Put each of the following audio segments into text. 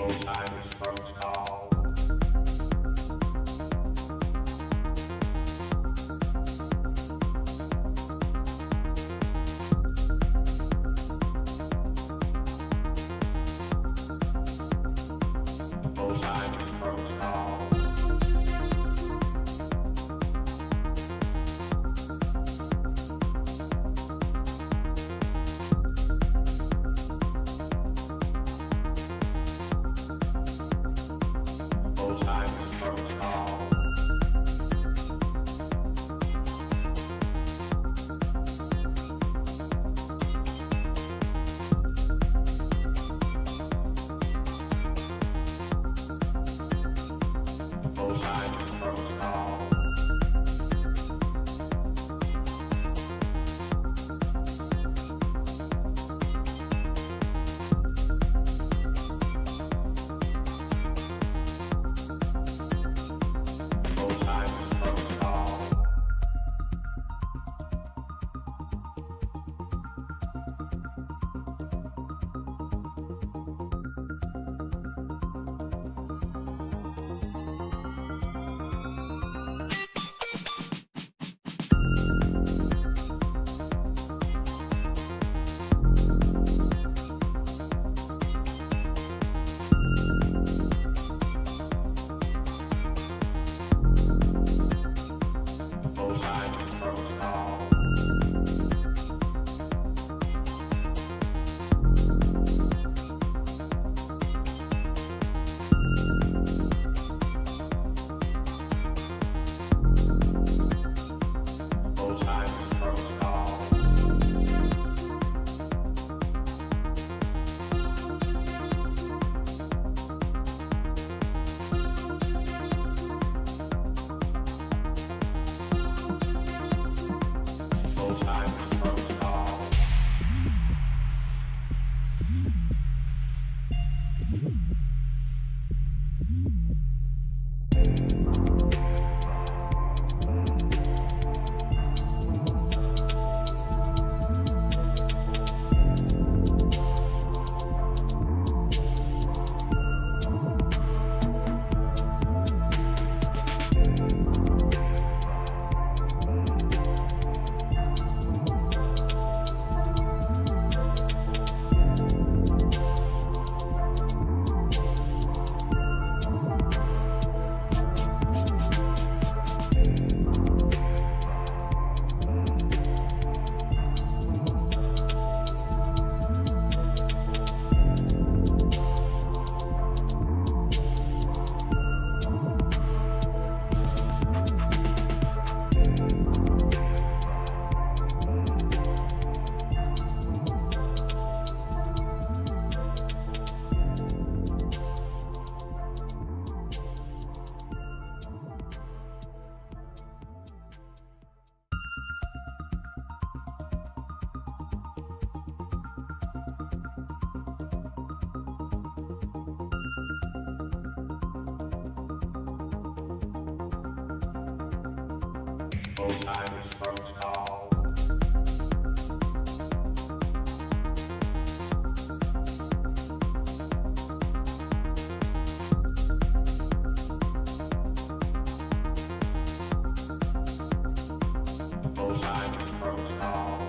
Alzheimer's protocol. Alzheimer's protocol. Alzheimer's protocol. Alzheimer's protocol. Alzheimer's protocol. Alzheimer's protocol. Alzheimer's protocol. Alzheimer's protocol. Alzheimer's protocol. Alzheimer's protocol.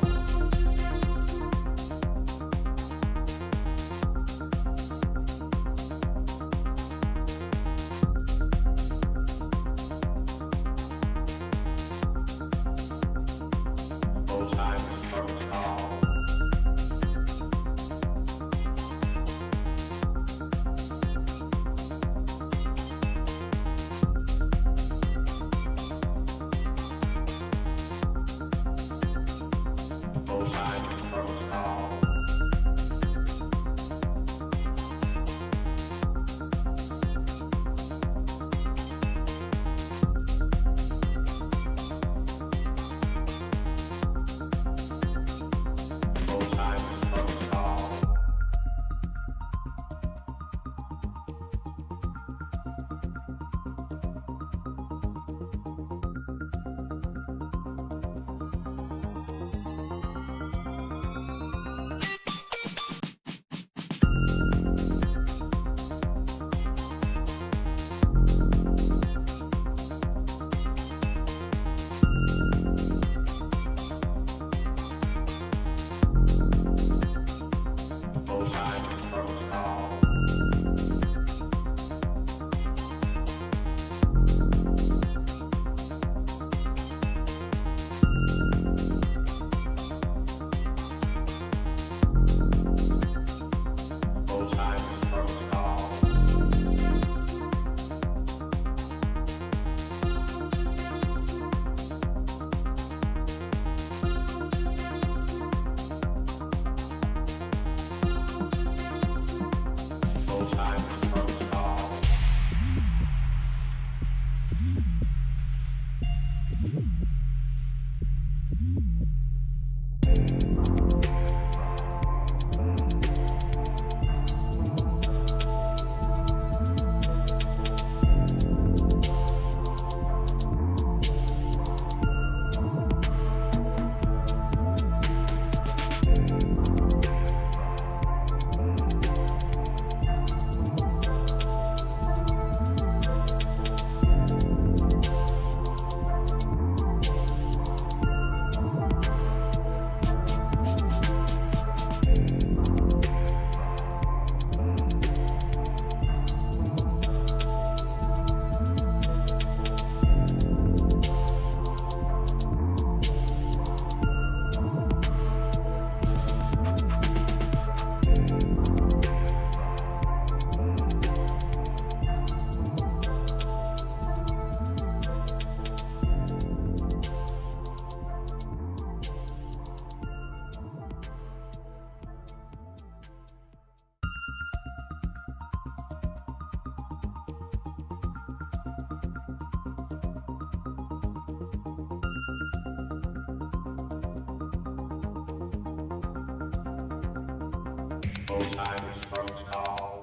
Alzheimer's protocol.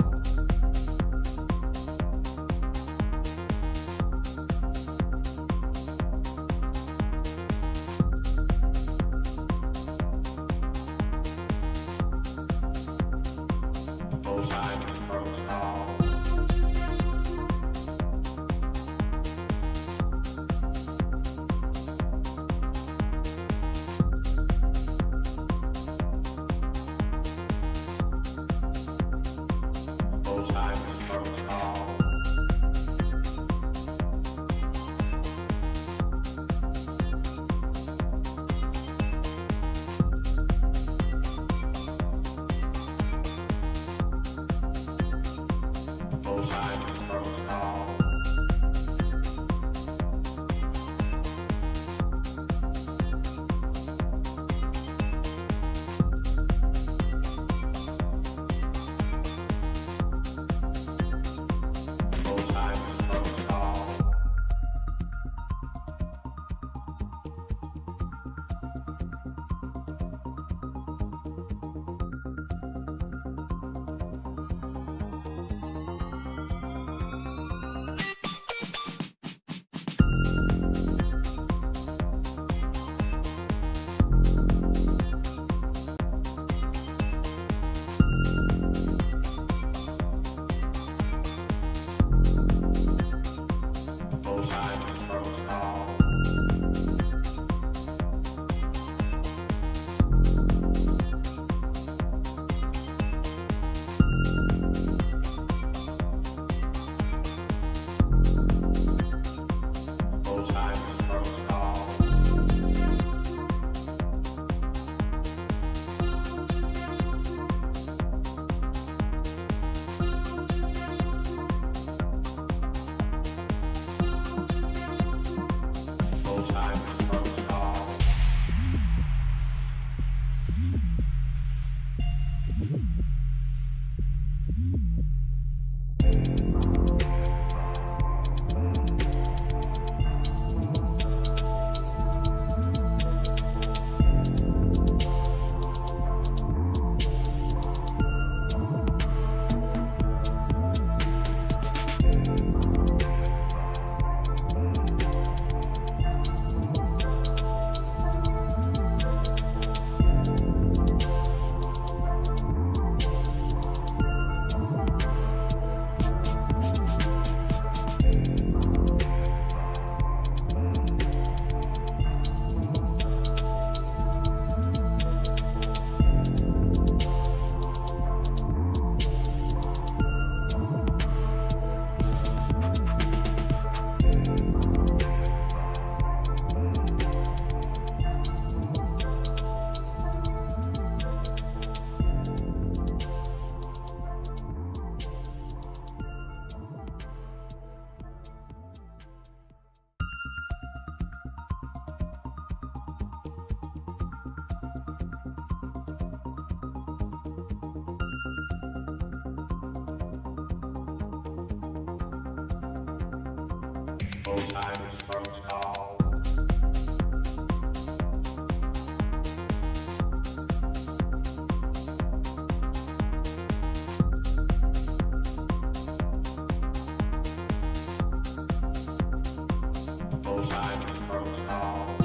Alzheimer's protocol. Alzheimer's protocol. Alzheimer's protocol. Alzheimer's protocol. Alzheimer's protocol. Alzheimer's protocol. Alzheimer's protocol. Alzheimer's protocol. Alzheimer's protocol.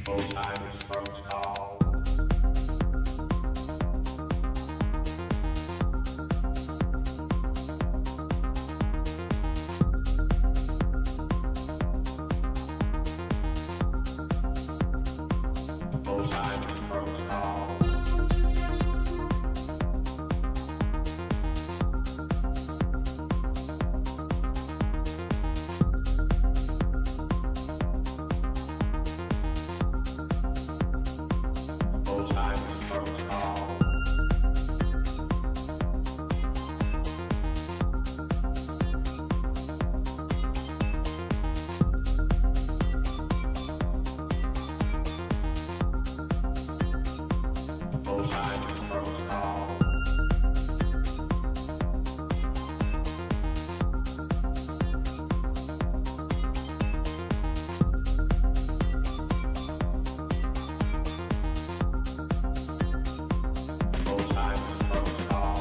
Alzheimer's protocol. Alzheimer's protocol. Alzheimer's protocol. Alzheimer's protocol. Alzheimer's protocol. Alzheimer's protocol.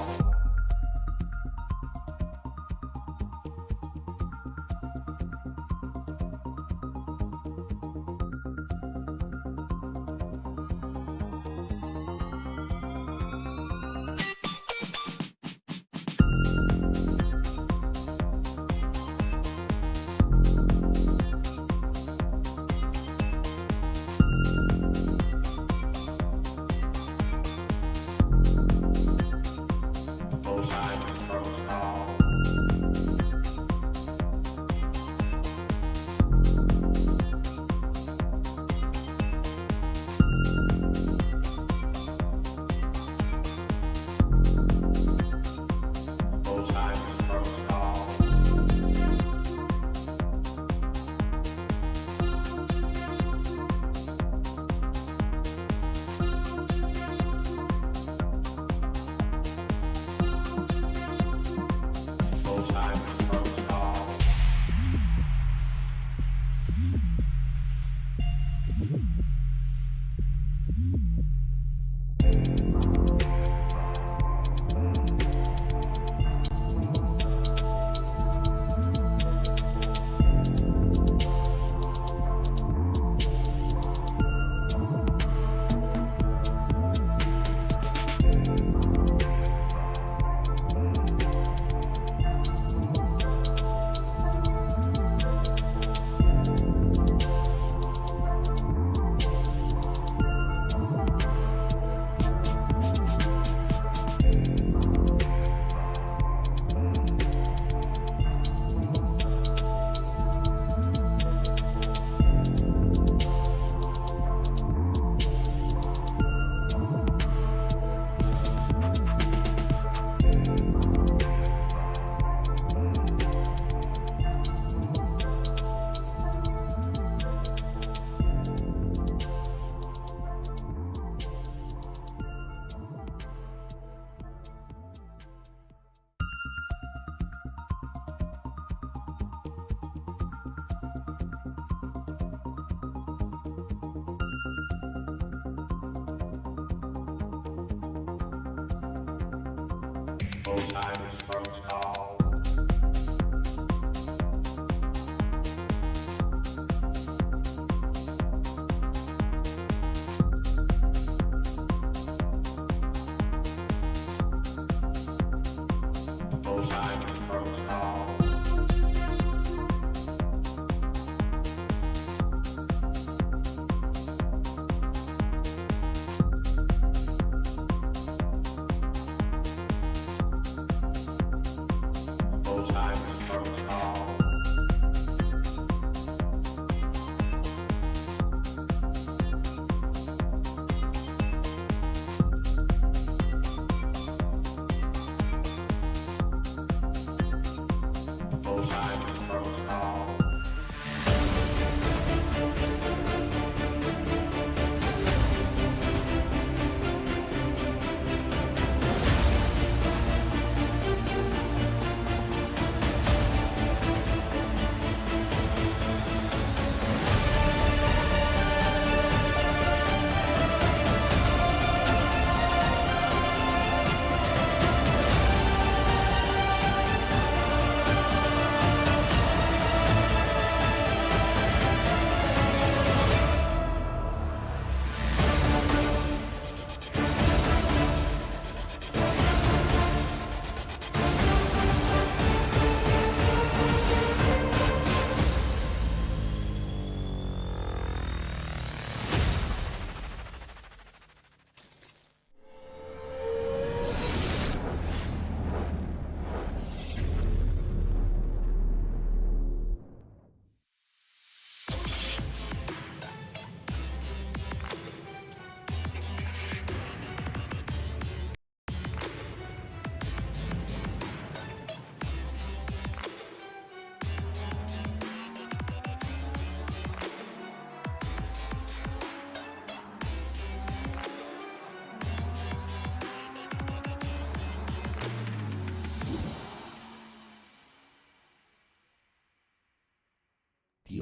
Alzheimer's protocol. Alzheimer's protocol. Alzheimer's protocol.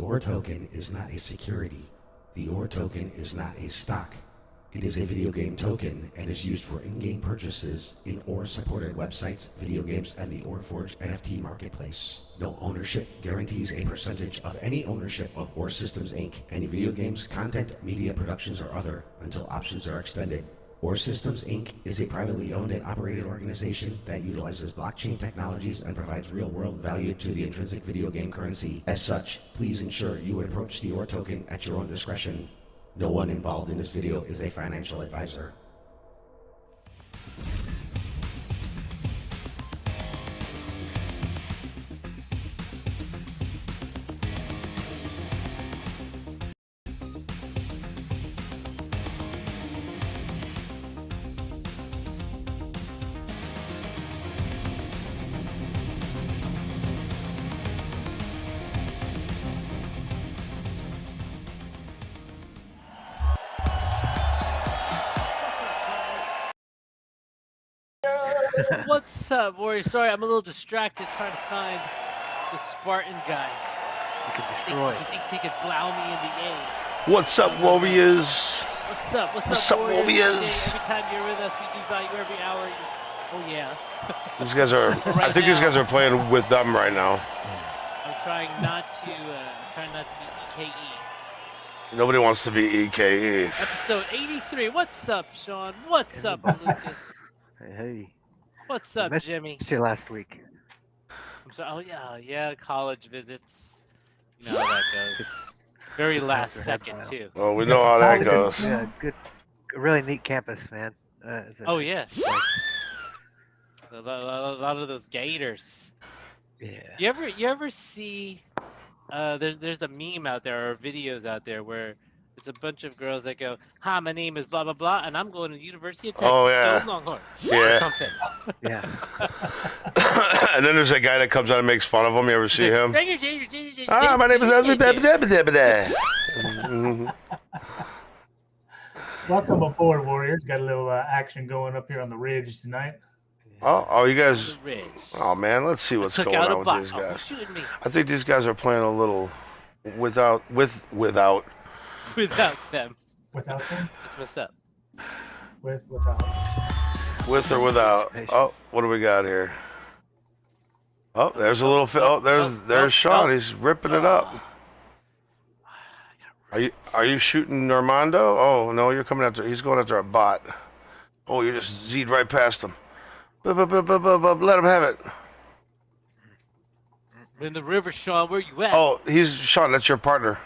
OR token is not a security. The OR token is not a stock. It is a video game token and is used for in-game purchases in OR-supported websites, video games, and the OR Forge NFT marketplace. No ownership guarantees a percentage of any ownership of OR Systems Inc., any video games, content, media productions, or other, until options are extended. OR Systems Inc. is a privately owned and operated organization that utilizes blockchain technologies and provides real-world value to the intrinsic video game currency. As such, please ensure you approach the OR token at your own discretion. No one involved in this video is a financial advisor. What's up, Warrior? Sorry, I'm a little distracted trying to find the Spartan guy. You can destroy. He thinks he could plow me in the A. What's up, Warriors? What's up? What's up, Warriors? Every time you're with us, we do value every hour. Oh yeah. These guys are. I think these guys are playing with them right now. I'm trying not to. Be EKE. Nobody wants to be EKE. Episode 83. What's up, Sean? What's up, Lucas? Hey. What's up, Missed Jimmy? you last week. I'm sorry. Oh yeah, college visits. You know how that goes. Very last second too. Well, we know how that goes. Yeah, good. Really neat campus, man. Oh yeah. A lot of those gators. Yeah. You ever see? There's a meme out there or videos out there where it's a bunch of girls that go, "Hi, my name is blah blah blah, and I'm going to the University of Texas." Oh, yeah. Go Longhorn. Yeah. Or something. Yeah. And then there's that guy that comes out and makes fun of him. You ever see him? Ah, My name is. Welcome aboard, Warriors. Got a little action going up here on the ridge tonight. Oh, you guys. Ridge. Oh man, let's see what's Took going out a on with bot. these Oh, who's guys. shooting me? I think these guys are playing a little without Without them. Without them? It's messed up. Without. with or without. Oh, what do we got here? Oh, there's a little. There's Sean. He's ripping it up. Are you shooting Armando? Oh no, you're coming after. He's going after a bot. Oh, you just Z'd right past him. Let him have it. In the river, Sean. Where you at? Oh, he's Sean. That's your partner.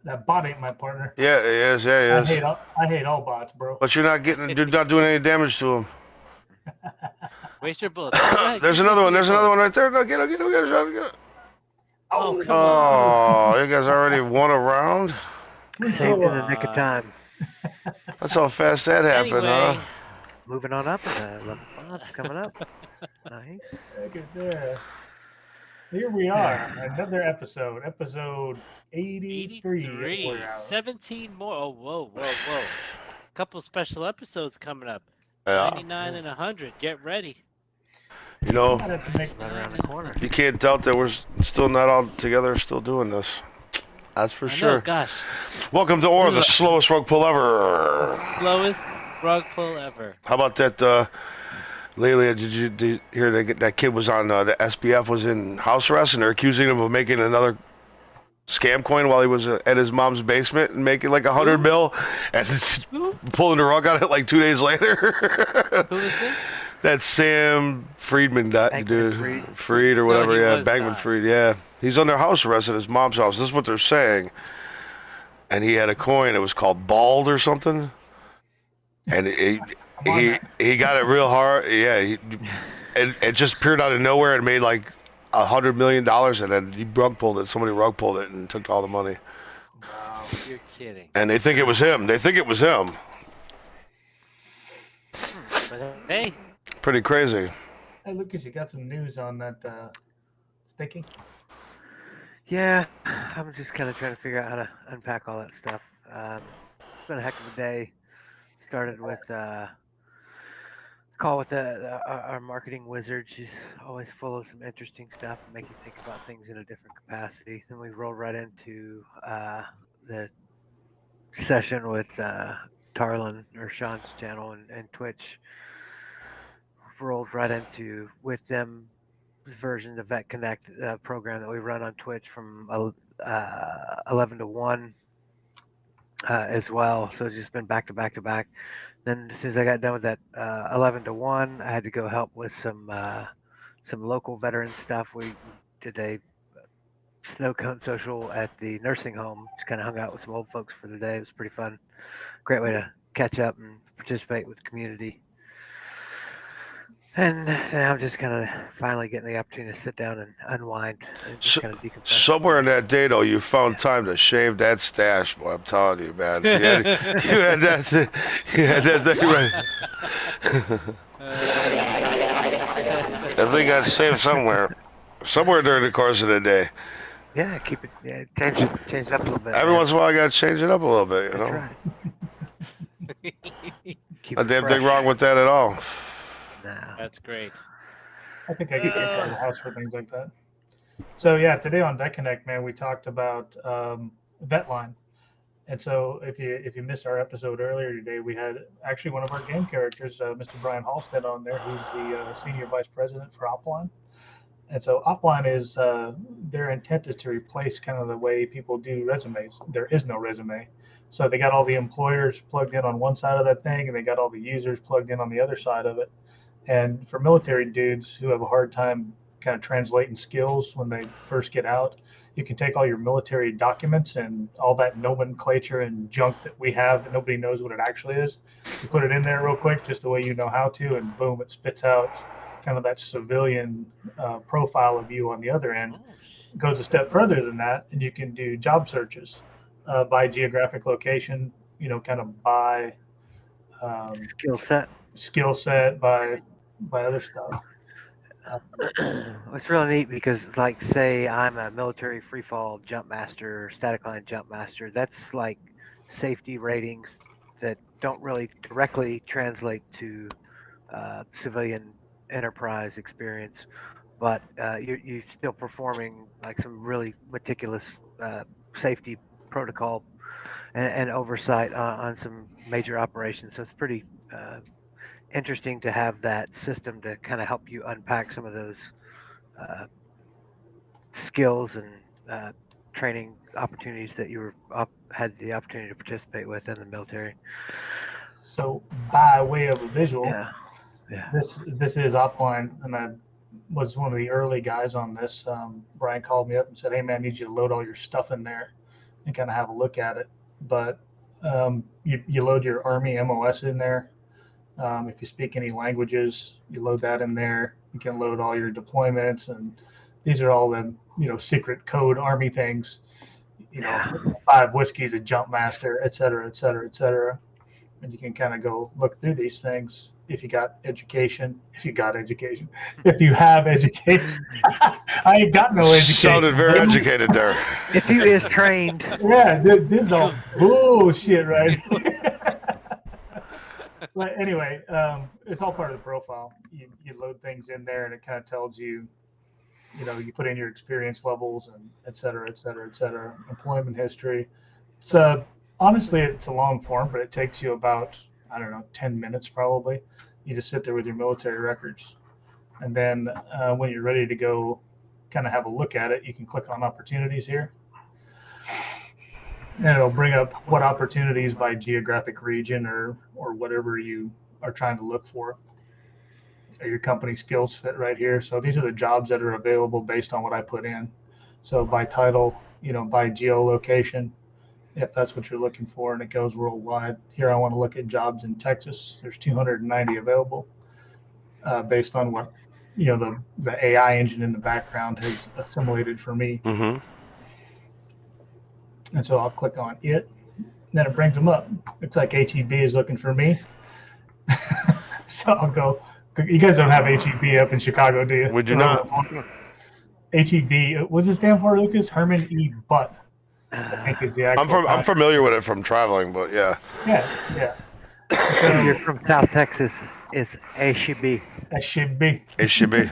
That bot ain't my partner. Yeah, he is. Yeah, he is. I hate all bots, bro. But you're not doing any damage to him. Waste your bullets. There's another one. There's another one right there. No, get it, Sean, get it. Oh, come on. Oh, you guys already won a round? Saved in the nick of time. That's how fast that happened, Anyway. huh? Moving on up. Level 5 coming up. Nice. Look at there. Here we are, another episode 83. 83. 17 more. Oh, whoa. Couple special episodes coming up. Yeah. 99 and 100. Get ready. You know, Might have to make Right around the corner. you can't doubt that we're still not all together, still doing this. That's for I sure. know, gosh. Welcome to OR, the slowest rug pull ever. Slowest rug pull ever. How about that, Lelia, did you hear that kid was on, the SBF was in house arrest and they're accusing him of making another scam coin while he was at his mom's basement and making like 100 mil and pulling the rug on it like 2 days later. Who is this? That's Sam Friedman, that dude. Bankman-Fried. Fried or whatever, he yeah. was Bankman not. Fried, yeah. He's under house arrest at his mom's house. This is what they're saying. And he had a coin. It was called Bald or something. And he got it real hard. Yeah. It just appeared out of nowhere and made like $100 million. And then he rug pulled it. Somebody rug pulled it and took all the money. Wow, you're kidding. And they think it was him. But hey, Pretty crazy. Hey, Lucas, you got some news on that sticking? Yeah, I'm just kind of trying to figure out how to unpack all that stuff. It's been a heck of a day. Started with call with our marketing wizard. She's always full of some interesting stuff, make you think about things in a different capacity. Then we rolled right into the session with Tarlin or Sean's channel and Twitch. Rolled right into with them version of the Vet Connect program that we run on Twitch from 11 to 1 as well. So it's just been back to back to back. Then as soon as I got done with that 11 to 1, I had to go help with some local veteran stuff. We did a snow cone social at the nursing home. Just kind of hung out with some old folks for the day. It was pretty fun. Great way to catch up and participate with the community. And now I'm just kind of finally getting the opportunity to sit down and unwind and just kind of decompress. Somewhere in that day, though, you found time to shave that stash, boy. I'm telling you, man. You had that thing right. That thing got shaved somewhere during the course of the day. Yeah, keep it. Yeah, change it up a little bit. Every once in a while, I got to change it up a little bit, you That's know. right. Keep A it damn fresh. thing wrong with that at all. No. That's great. I think I get out of the house for things like that. So yeah, today on Vet Connect, man, we talked about Vetline. And so if you missed our episode earlier today, we had actually one of our game characters, Mr. Brian Halstead, on there, who's the senior vice president for Opline. And so Opline is their intent is to replace kind of the way people do resumes. There is no resume. So they got all the employers plugged in on one side of that thing, and they got all the users plugged in on the other side of it. And for military dudes who have a hard time kind of translating skills when they first get out, you can take all your military documents and all that nomenclature and junk that we have that nobody knows what it actually is. You put it in there real quick, just the way you know how to, and boom, it spits out kind of that civilian profile of you on the other end. It goes a step further than that, and you can do job searches by geographic location, you know, kind of by skill set by other stuff. It's really neat because, like, say I'm a military free fall jump master, static line jump master. That's like safety ratings that don't really directly translate to civilian enterprise experience, but you're still performing like some really meticulous safety protocol and oversight on some major operations. So it's pretty interesting to have that system to kind of help you unpack some of those skills and training opportunities that you had the opportunity to participate with in the military. So by way of a visual, Yeah. this is Opline, and I was one of the early guys on this. Brian called me up and said, "Hey man, I need you to load all your stuff in there and kind of have a look at it." But you load your Army MOS in there. If you speak any languages, you load that in there. You can load all your deployments, and these are all the secret code Army things. 5 whiskeys, a jump master, et cetera, et cetera, et cetera. And you can kind of go look through these things if you got education. If you have education. I ain't got no education. Sounded very educated there. If you is trained. Yeah, this is all bullshit, right? But anyway, it's all part of the profile. You load things in there, and it kind of tells you, you put in your experience levels and et cetera, et cetera, et cetera, employment history. So honestly, it's a long form, but it takes you about, 10 minutes probably. You just sit there with your military records. And then when you're ready to go kind of have a look at it, you can click on opportunities here. And it'll bring up what opportunities by geographic region or whatever you are trying to look for. Your company skills fit right here. So these are the jobs that are available based on what I put in. So by title, by geolocation, if that's what you're looking for, and it goes worldwide. Here I want to look at jobs in Texas. There's 290 available based on what the AI engine in the background has assimilated for me. Mm-hmm. And so I'll click on it. Then it brings them up. Looks like HEB is looking for me. So I'll go. You guys don't have HEB up in Chicago, do you? We do not. HEB. What's it stand for, Lucas? Herman E. Butt. I think is the actual. I'm familiar with it from traveling, but yeah. Yeah. So you're from South Texas. It's ASHB. That should be. It should be.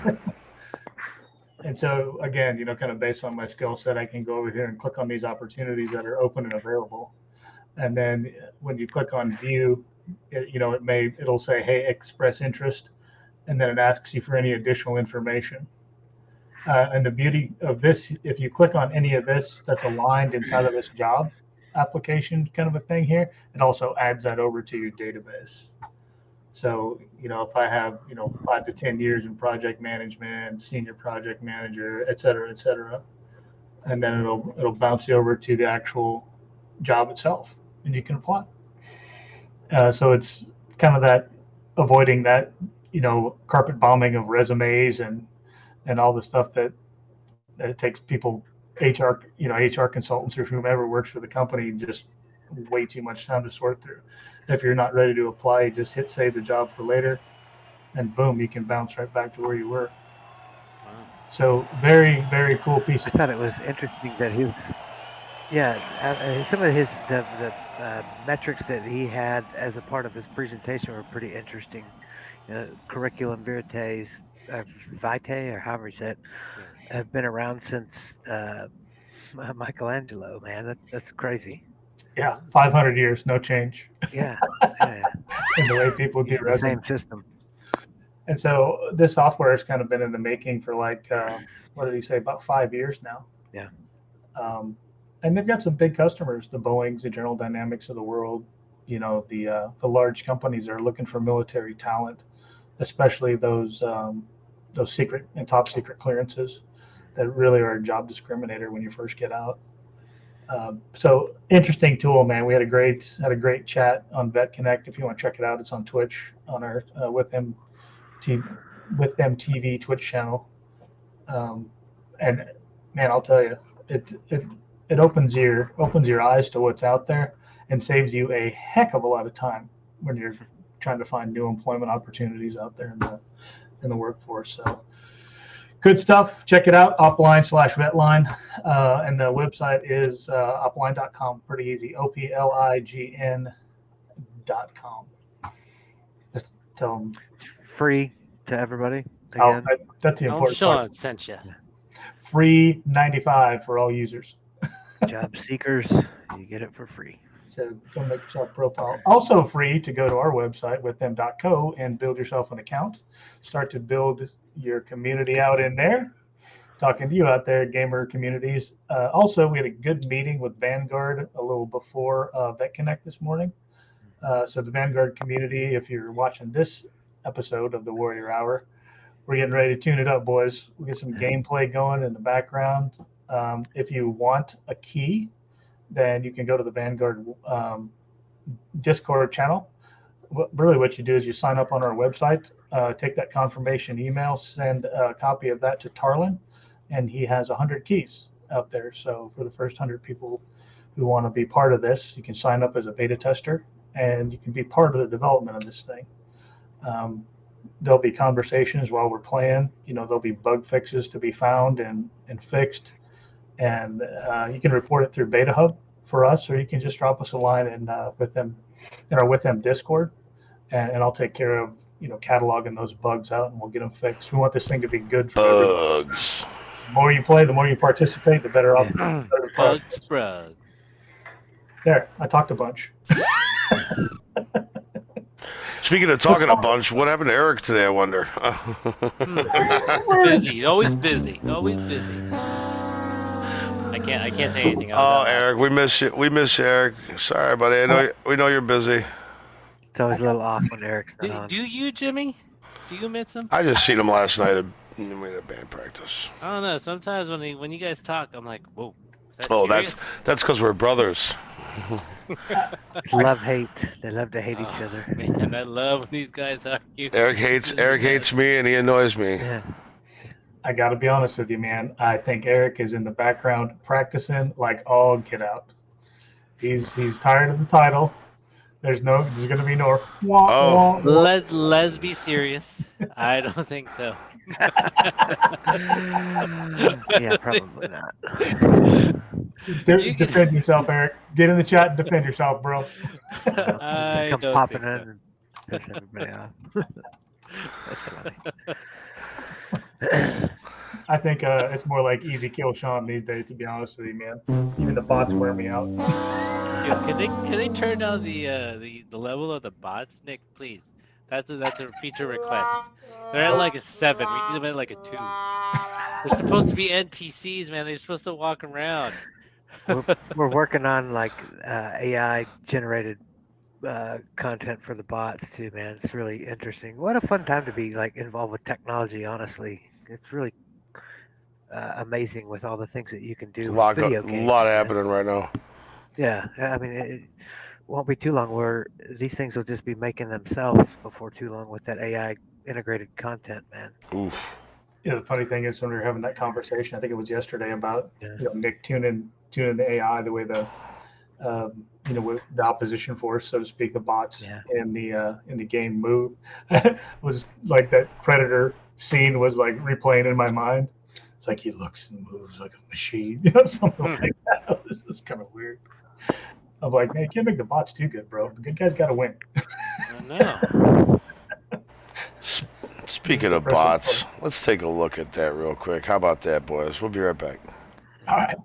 And so again, kind of based on my skill set, I can go over here and click on these opportunities that are open and available. And then when you click on view, it'll say, hey, express interest. And then it asks you for any additional information. And the beauty of this, if you click on any of this that's aligned inside of this job application kind of a thing here, it also adds that over to your database. So, if I have, 5 to 10 years in project management, senior project manager, et cetera, and then it'll bounce you over to the actual job itself, and you can apply. So it's kind of that avoiding that, carpet bombing of resumes and all the stuff that it takes people, HR consultants or whomever works for the company, just way too much time to sort through. If you're not ready to apply, you just hit save the job for later, and boom, you can bounce right back to where you were. Wow. So very, very cool piece I of. thought it was interesting that he was, some of the metrics that he had as a part of his presentation were pretty interesting. Curriculum vitae, or however you say it, have been around since Michelangelo. Man, that's crazy. Yeah, 500 years, no change. Yeah, in the way people do the resumes. same system. And so this software has kind of been in the making for what did he say, about 5 years now. Yeah. And they've got some big customers, the Boeings, the General Dynamics of the world, the large companies that are looking for military talent, especially those secret and top secret clearances that really are a job discriminator when you first get out. So interesting tool, man. We had a great chat on Vet Connect. If you want to check it out, it's on Twitch on our with them TV Twitch channel. And man, I'll tell you, it opens your eyes to what's out there and saves you a heck of a lot of time when you're trying to find new employment opportunities out there in the workforce. So good stuff. Check it out, upline/vetline. And the website is upline.com. Pretty easy. OPLIGN.com. Just tell them. Free to everybody. Oh, that's the Oh, important Sean part. sent you. Free 95 for all users. Job seekers, you get it for free. So go make yourself a profile. Also free to go to our website withthem.co and build yourself an account. Start to build your community out in there. Talking to you out there, gamer communities. Also, we had a good meeting with Vanguard a little before Vet Connect this morning. So the Vanguard community, if you're watching this episode of the Warrior Hour, we're getting ready to tune it up, boys. We get some gameplay going in the background. If you want a key, then you can go to the Vanguard Discord channel. Really what you do is you sign up on our website, take that confirmation email, send a copy of that to Tarlin, and he has 100 keys out there. So for the first 100 people who want to be part of this, you can sign up as a beta tester, and you can be part of the development of this thing. There'll be conversations while we're playing. There'll be bug fixes to be found and fixed. And you can report it through Beta Hub for us, or you can just drop us a line in our With Them Discord, and I'll take care of cataloging those bugs out, and we'll get them fixed. We want this thing to be good for everybody. Bugs. The more you play, the more you participate, the better off. Bug spread. There, I talked a bunch. Speaking of talking a bunch, what happened to Eric today, I wonder? Busy, always busy, always busy. I can't say anything else. Oh, Eric, we miss you. We miss you, Eric. Sorry, buddy. We know you're busy. It's always a little off when Eric's not on. Do you, Jimmy? Do you miss him? I just seen him last night at band practice. I don't know. Sometimes when you guys talk, I'm like, whoa. Is that Oh, serious? that's because we're brothers. It's love-hate. They love to hate each other. Man, I love when these guys argue. Eric hates me, and he annoys me. Yeah. I got to be honest with you, man. I think Eric is in the background practicing like all get out. He's tired of the title. There's going to be no. Oh. Let's be serious. I don't think so. Yeah, probably not. Defend yourself, Eric. Get in the chat and defend yourself, bro. I Just come don't popping think in piss everybody off. That's funny. I think it's more like easy kill Sean these days, to be honest with you, man. Even the bots wear me out. Yo, can they turn down the level of the bots, Nick? Please. That's a feature request. They're at like a 7. We need them at like a 2. They're supposed to be NPCs, man. They're supposed to walk around. We're working on like AI generated content for the bots too, man. It's really interesting. What a fun time to be like involved with technology. Honestly, it's really amazing with all the things that you can do with video games. lot happening right now. Yeah, I mean, it won't be too long where these things will just be making themselves before too long with that AI integrated content, man. Oof. Yeah, the funny thing is when we were having that conversation, I think it was yesterday about Yeah. Nick tuning the AI the way the with the opposition force, so to speak, the bots Yeah. in the game move. Was like that Predator scene was like replaying in my mind. It's like he looks and moves like a machine, something like that. This is kind of weird. I'm like, man, you can't make the bots too good, bro. The good guys got to win. I know. Speaking of bots, let's take a look at that real quick. How about that, boys? We'll be right back. All right.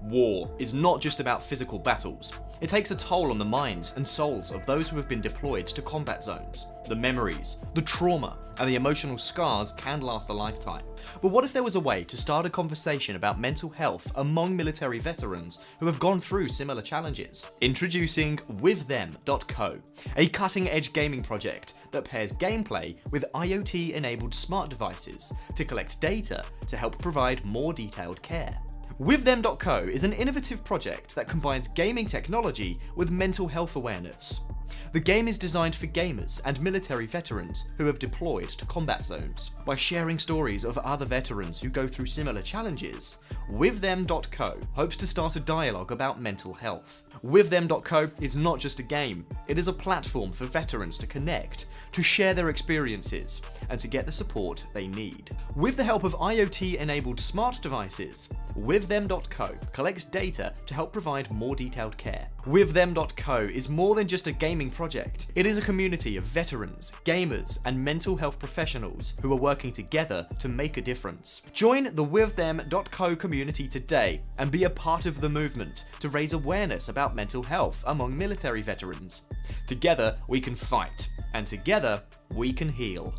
War is not just about physical battles. It takes a toll on the minds and souls of those who have been deployed to combat zones. The memories, the trauma, and the emotional scars can last a lifetime. But what if there was a way to start a conversation about mental health among military veterans who have gone through similar challenges? Introducing WithThem.co, a cutting-edge gaming project that pairs gameplay with IoT-enabled smart devices to collect data to help provide more detailed care. WithThem.co is an innovative project that combines gaming technology with mental health awareness. The game is designed for gamers and military veterans who have deployed to combat zones. By sharing stories of other veterans who go through similar challenges, WithThem.co hopes to start a dialogue about mental health. WithThem.co is not just a game, it is a platform for veterans to connect, to share their experiences, and to get the support they need. With the help of IoT-enabled smart devices, WithThem.co collects data to help provide more detailed care. WithThem.co is more than just a gaming project. It is a community of veterans, gamers, and mental health professionals who are working together to make a difference. Join the WithThem.co community today and be a part of the movement to raise awareness about mental health among military veterans. Together we can fight, and together we can heal.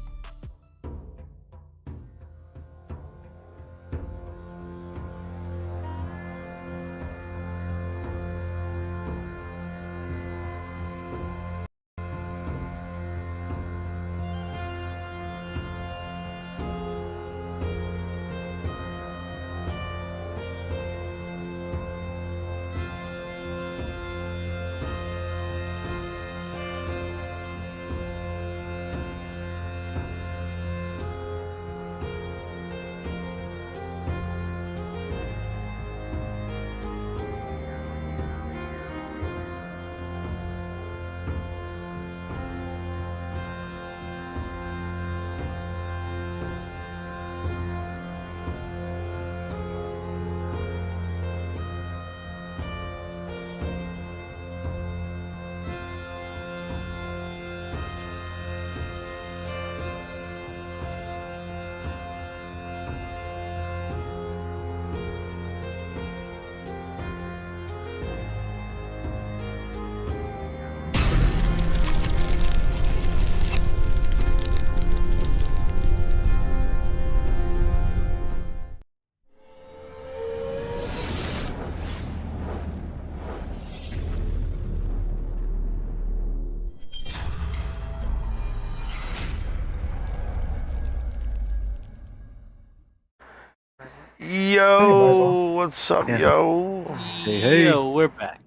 Yo, what's up, Yeah. yo? Hey. Yo, we're back.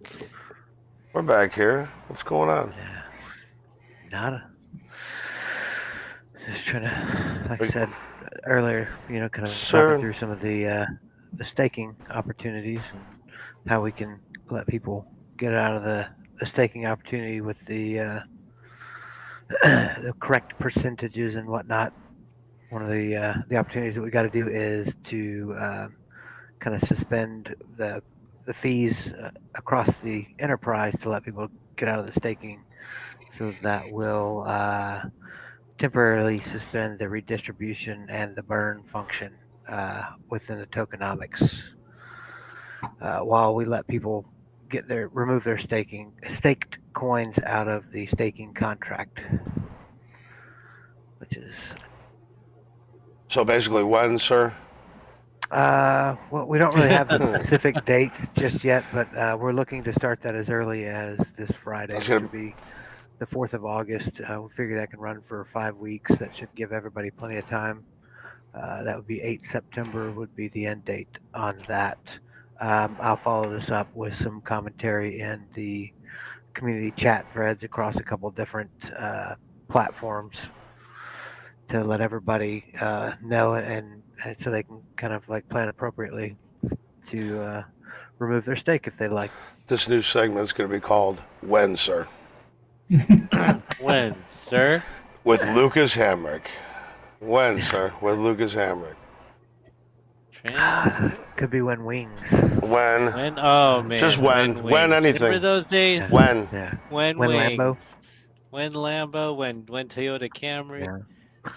We're back here. What's going on? Yeah. Nada. Just trying to, like I said earlier, kind of Sir. talking through some of the staking opportunities and how we can let people get out of the staking opportunity with the the correct percentages and whatnot. One of the opportunities that we got to do is to kind of suspend the fees across the enterprise to let people get out of the staking. So that will temporarily suspend the redistribution and the burn function within the tokenomics while we let people remove their staked coins out of the staking contract, which is So basically, when, sir? well, we don't really have the specific dates just yet, but we're looking to start that as early as this Friday, That's which gonna- would be the 4th of August. We figure that can run for 5 weeks. That should give everybody plenty of time. That would be 8 September would be the end date on that. I'll follow this up with some commentary in the community chat threads across a couple different platforms to let everybody know and so they can kind of like plan appropriately to remove their stake if they like. This new segment is going to be called "When, Sir," When, sir? with Lucas Hamrick. When, sir, with Lucas Hamrick. Could be when wings. When? When? Oh man. Just when wings. anything. Remember those days? When? Yeah. When When wings. Lambo? When Lambo. When Toyota Camry. Yeah.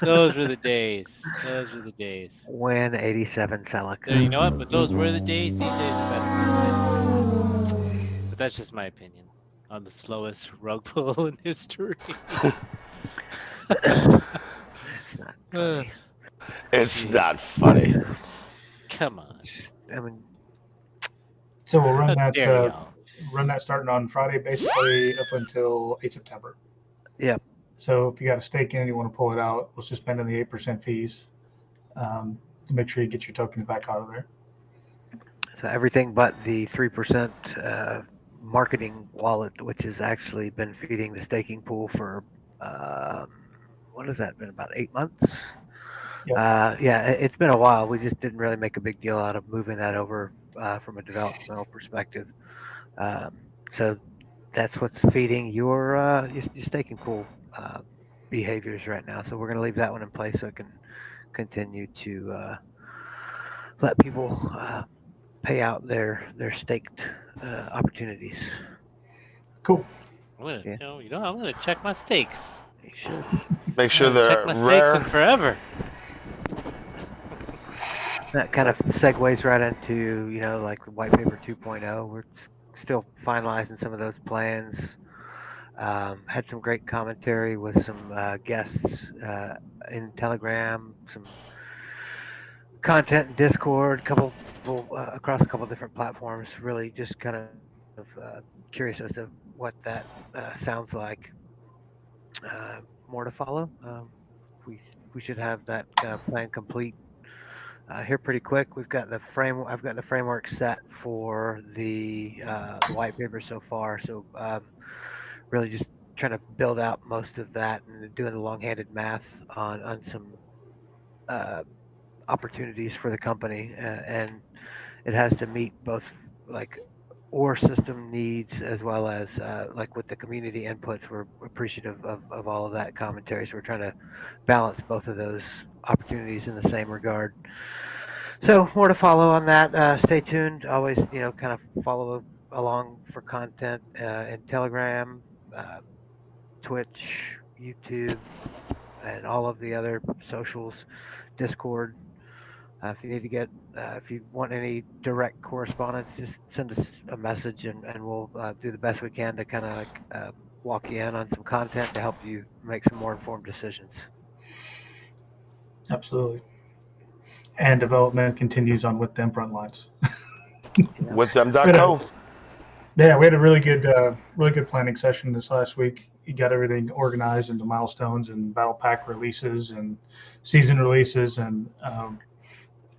Those were the days. Those were the days. When 87 Celica. There, you know what? But those were the days. These days are better. But that's just my opinion on the slowest rug pull in history. It's not funny. It's not funny. Come on. I mean, So we'll run How that dare y'all. starting on Friday, basically up until 8 September. Yep. So if you got a stake in and you want to pull it out, we'll suspend the 8% fees to make sure you get your tokens back out of there. so everything but the 3% marketing wallet, which has actually been feeding the staking pool for what has that been, about 8 months? Yep. Yeah, it's been a while. We just didn't really make a big deal out of moving that over from a developmental perspective. So that's what's feeding your staking pool behaviors right now. So we're going to leave that one in place so it can continue to let people pay out their staked opportunities. Cool. I'm gonna, Yeah. I'm gonna check my stakes. You should. Make sure I haven't they're checked my stakes rare. in forever. That kind of segues right into, like White Paper 2.0. We're still finalizing some of those plans. Had some great commentary with some guests in Telegram, some content in Discord, across a couple different platforms. Really just kind of curious as to what that sounds like. More to follow. We should have that plan complete here pretty quick. I've got the framework set for the white paper so far. So really just trying to build out most of that and doing the long-handed math on some opportunities for the company, and it has to meet both like OR system needs as well as like with the community inputs. We're appreciative of all of that commentary, so we're trying to balance both of those opportunities in the same regard. So more to follow on that. Stay tuned. Always, kind of follow along for content in Telegram, Twitch, YouTube, and all of the other socials, Discord. If you want any direct correspondence, just send us a message and we'll do the best we can to kind of walk you in on some content to help you make some more informed decisions. Absolutely. And development continues on With Them Frontlines. With them.co. Yeah, we had a really good planning session this last week. You got everything organized into milestones and battle pack releases and season releases, and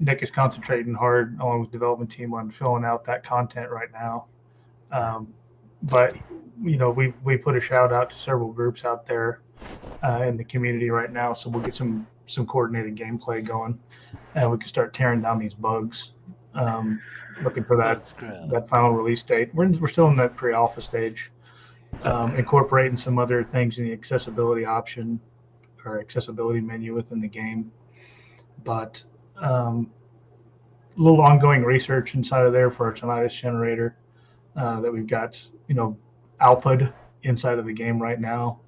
Nick is concentrating hard along with the development team on filling out that content right now. But we put a shout out to several groups out there in the community right now, so we'll get some coordinated gameplay going, and we can start tearing down these bugs. Looking for that final release date. We're still in that pre-alpha stage, incorporating some other things in the accessibility option or accessibility menu within the game, but a little ongoing research inside of there for our tinnitus generator that we've got, alpha'd inside of the game right now.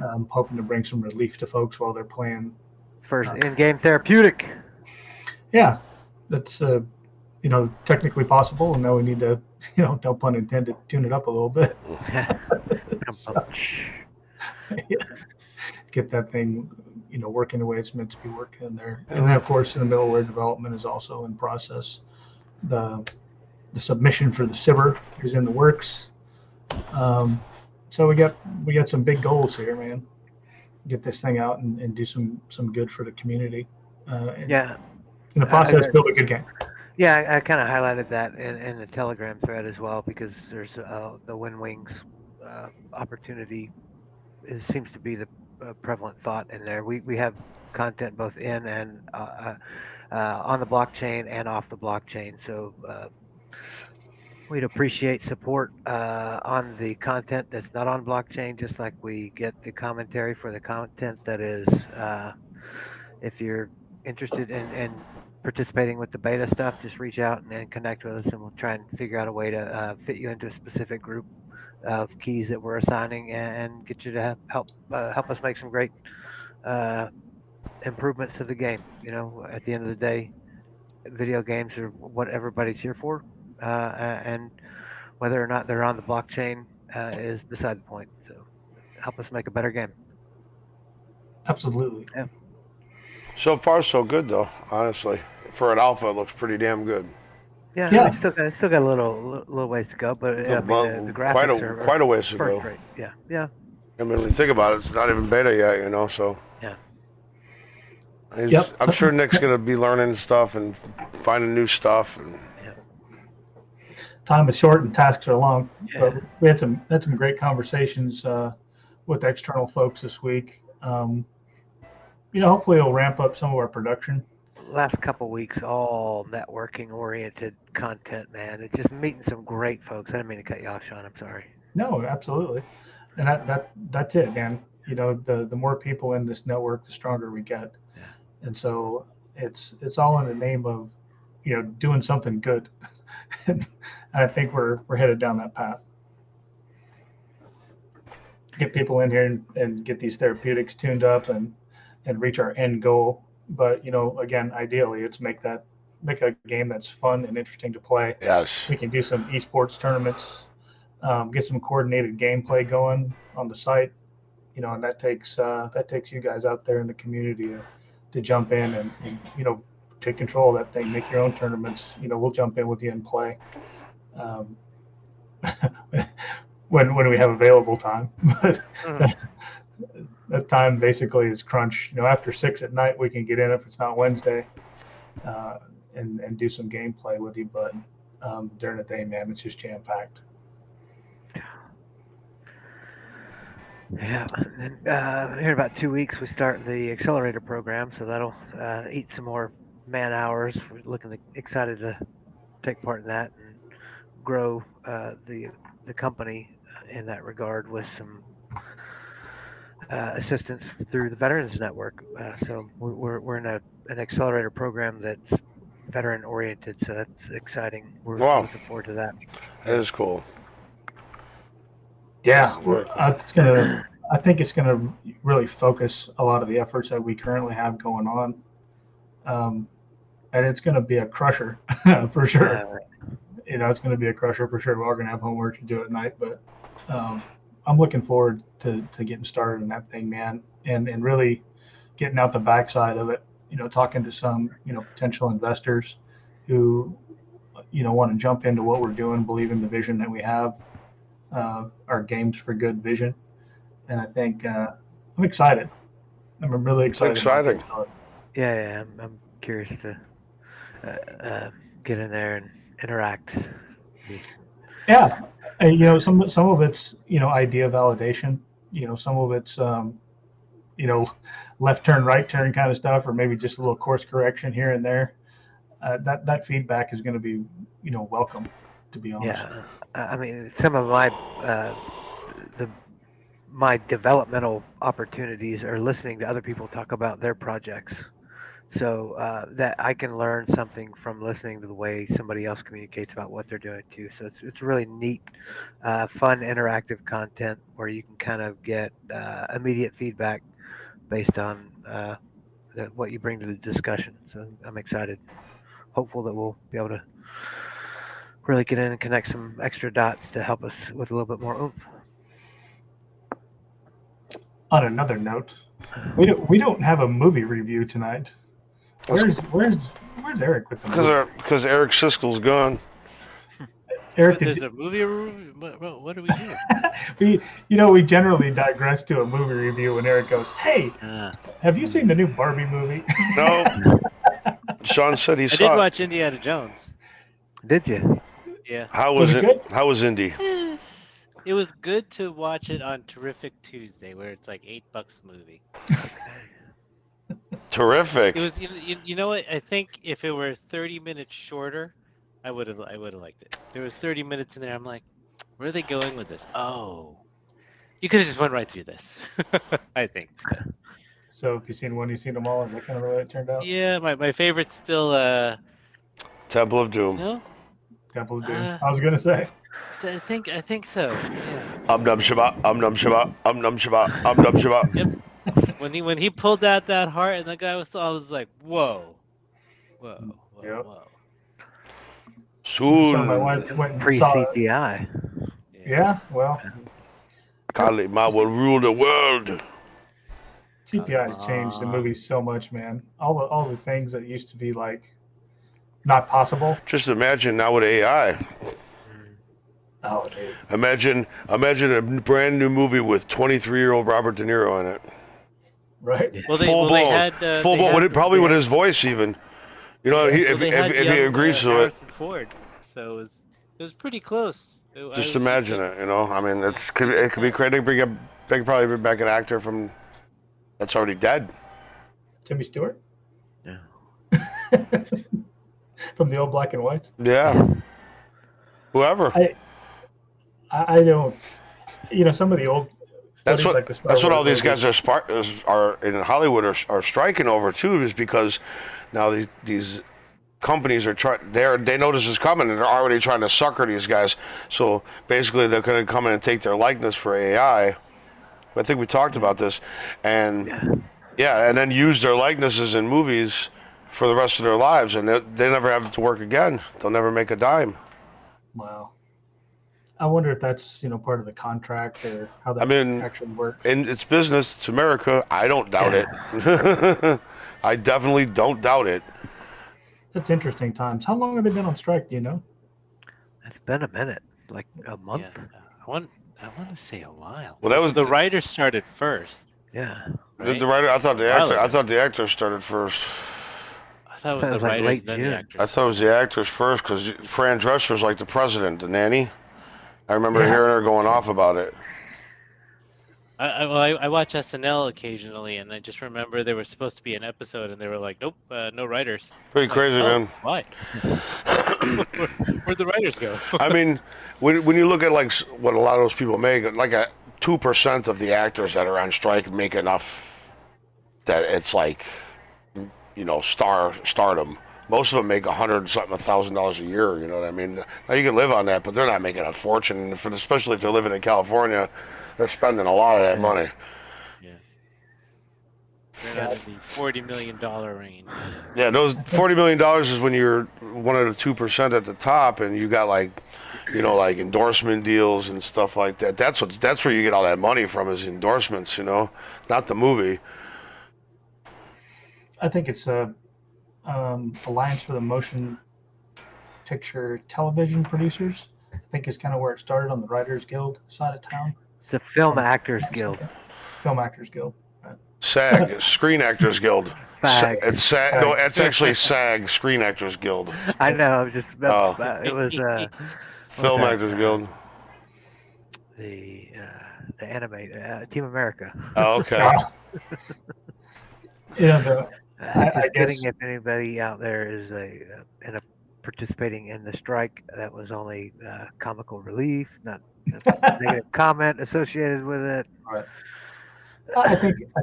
I'm hoping to bring some relief to folks while they're playing. First in-game therapeutic. Yeah, that's technically possible, and now we need to, no pun intended, tune it up a little bit. So, get that thing, working the way it's meant to be working in there. And then, of course, the middleware development is also in process. The submission for the SIBR is in the works. So we got some big goals here, man. Get this thing out and do some good for the community. In the process, build a good game. Yeah, I kind of highlighted that in the Telegram thread as well, because there's the Wind Wings opportunity. It seems to be the prevalent thought in there. We have content both in and on the blockchain and off the blockchain. So we'd appreciate support on the content that's not on blockchain, just like we get the commentary for the content that is. If you're interested in participating with the beta stuff, just reach out and connect with us, and we'll try and figure out a way to fit you into a specific group of keys that we're assigning and get you to help us make some great improvements to the game. At the end of the day, video games are what everybody's here for, and whether or not they're on the blockchain is beside the point. So help us make a better game. Absolutely. Yeah. So far, so good, though. Honestly, for an alpha, it looks pretty damn good. Yeah. We still got a little ways to go, but the graphics are quite a ways to go. Great. Yeah. I mean, when you think about it, it's not even beta yet, so. Yeah. I'm sure Nick's going to be learning stuff and finding new stuff. And time is short and tasks are long. Yeah. But we had some great conversations with external folks this week. Hopefully it'll ramp up some of our production. Last couple weeks, all networking oriented content, man. It's just meeting some great folks. I didn't mean to cut you off, Sean. I'm sorry. No, absolutely. And that's it, man. The more people in this network, the stronger we get. Yeah. And so it's all in the name of, doing something good. And I think we're headed down that path. Get people in here and get these therapeutics tuned up and reach our end goal. But again, ideally, it's make a game that's fun and interesting to play. yes, We can do some esports tournaments, get some coordinated gameplay going on the site, and that takes you guys out there in the community to jump in and take control of that thing, make your own tournaments. We'll jump in with you and play when we have available time. But that time basically is crunch. After 6 at night, we can get in if it's not Wednesday, and do some gameplay with you. But during the day, man, it's just jam packed. Yeah, and then here in about 2 weeks we start the accelerator program, so that'll eat some more man hours. We're excited to take part in that and grow the company in that regard with some assistance through the Veterans Network. So we're in an accelerator program that's veteran oriented, so that's exciting. We're looking forward to that. that is cool. Yeah, I think it's gonna really focus a lot of the efforts that we currently have going on, and it's gonna be a crusher for sure. It's gonna be a crusher for sure. We're all gonna have homework to do at night, but I'm looking forward to getting started in that thing, man, and really getting out the backside of it. Talking to some potential investors who want to jump into what we're doing, believe in the vision that we have. Our Games for Good vision, and I think I'm excited. I'm really excited. It's exciting. Yeah, I'm curious to. get in there and interact. Yeah, some of it's idea validation. Some of it's left turn, right turn kind of stuff, or maybe just a little course correction here and there. That feedback is going to be welcome, to be honest. Yeah, I mean, some of my developmental opportunities are listening to other people talk about their projects, so that I can learn something from listening to the way somebody else communicates about what they're doing too. So it's really neat, fun, interactive content where you can kind of get immediate feedback based on what you bring to the discussion. So I'm excited, hopeful that we'll be able to really get in and connect some extra dots to help us with a little bit more oomph. On another note, we don't have a movie review tonight. Where's Eric with the movie? Because Eric Siskel's gone. Eric, There's a movie review? What do we do? we generally digress to a movie review when Eric goes, "Hey, have you seen the new Barbie movie?" No. Sean said he I saw did it. watch Indiana Jones. Did you? Yeah. How Was was it it? good? How was Indy? It was good to watch it on Terrific Tuesday, where it's like $8 a movie. Terrific. It was, you know what? I think if it were 30 minutes shorter, I would have liked it. There was 30 minutes in there. I'm like, where are they going with this? Oh, you could have just went right through this. I think. So if you've seen one, you've seen them all. Is that kind of the way it turned out? Yeah, my favorite's still Temple of Doom. no. Temple of Doom. I was gonna say. I think so. Yeah. Num Shabbat. Num Shabbat. Num Shabbat. Num Shabbat. Yep. When he pulled out that heart and the guy I was like, whoa. Yep. Soon. So my wife went and Pre saw it. CGI. Yeah, well, Kalima will rule the world. CPI has changed the movie so much, man. All the things that used to be like not possible. Just imagine now with AI. Oh, dude. Imagine a brand new movie with 23-year-old Robert De Niro in it. Right? Well, they Full blown, with probably with his voice even. You know, if he agrees to it. Harrison Ford, so it was pretty close. Just imagine it. You know, I mean, it could be great. They could probably bring back an actor from that's already dead. Timmy Stewart Yeah. from the old black and white. Yeah. Whoever. I don't. Some of the old. That's what. like the Star That's what Wars all these movies. guys are in Hollywood are striking over too, is because now these companies are trying. They notice it's coming and they're already trying to sucker these guys. So basically, they're going to come in and take their likeness for AI. I think we talked about this, and and then use their likenesses in movies for the rest of their lives, and they never have to work again. They'll never make a dime. Wow. I wonder if that's part of the contract or how that actually works. And it's business. It's America. I don't doubt it. I definitely don't doubt it. That's interesting times. How long have they been on strike? Do you know? It's been a minute, like a month. Yeah, I want to say a while. Well, that was the writer started first. Yeah. Right? The writer. I thought the actor. Wow. I thought the actor started first. I thought it I thought was it the was like writers late and then June. the actors. I thought it was the actors first because Fran Drescher's like the president, the nanny. I remember hearing her going off about it. I watch SNL occasionally, and I just remember there was supposed to be an episode, and they were like, "Nope, no writers." Pretty crazy, man. Why? Where'd the writers go? I mean, when you look at like what a lot of those people make, like 2% of the actors that are on strike make enough that it's like, stardom. Most of them make $100,000 a year. You know what I mean? Now you can live on that, but they're not making a fortune. Especially if they're living in California, they're spending a lot of that money. Yeah. They're not in the $40 million range. Yeah, those $40 million is when you're one of the 2% at the top, and you got like endorsement deals and stuff like that. That's where you get all that money from is endorsements. Not the movie. I think it's a Alliance for the Motion Picture Television Producers. I think is kind of where it started on the Writers Guild side of town. It's the Film Actors Guild. Film Actors Guild. SAG, Screen Actors Guild. Fag. It's SAG. No, it's actually SAG, Screen Actors Guild. I know. I'm just. Oh. It was Film that? Actors Guild. the anime Team America. Oh, okay. Yeah, but I Just kidding. guess- If anybody out there is participating in the strike, that was only comical relief, not a negative comment associated with it. I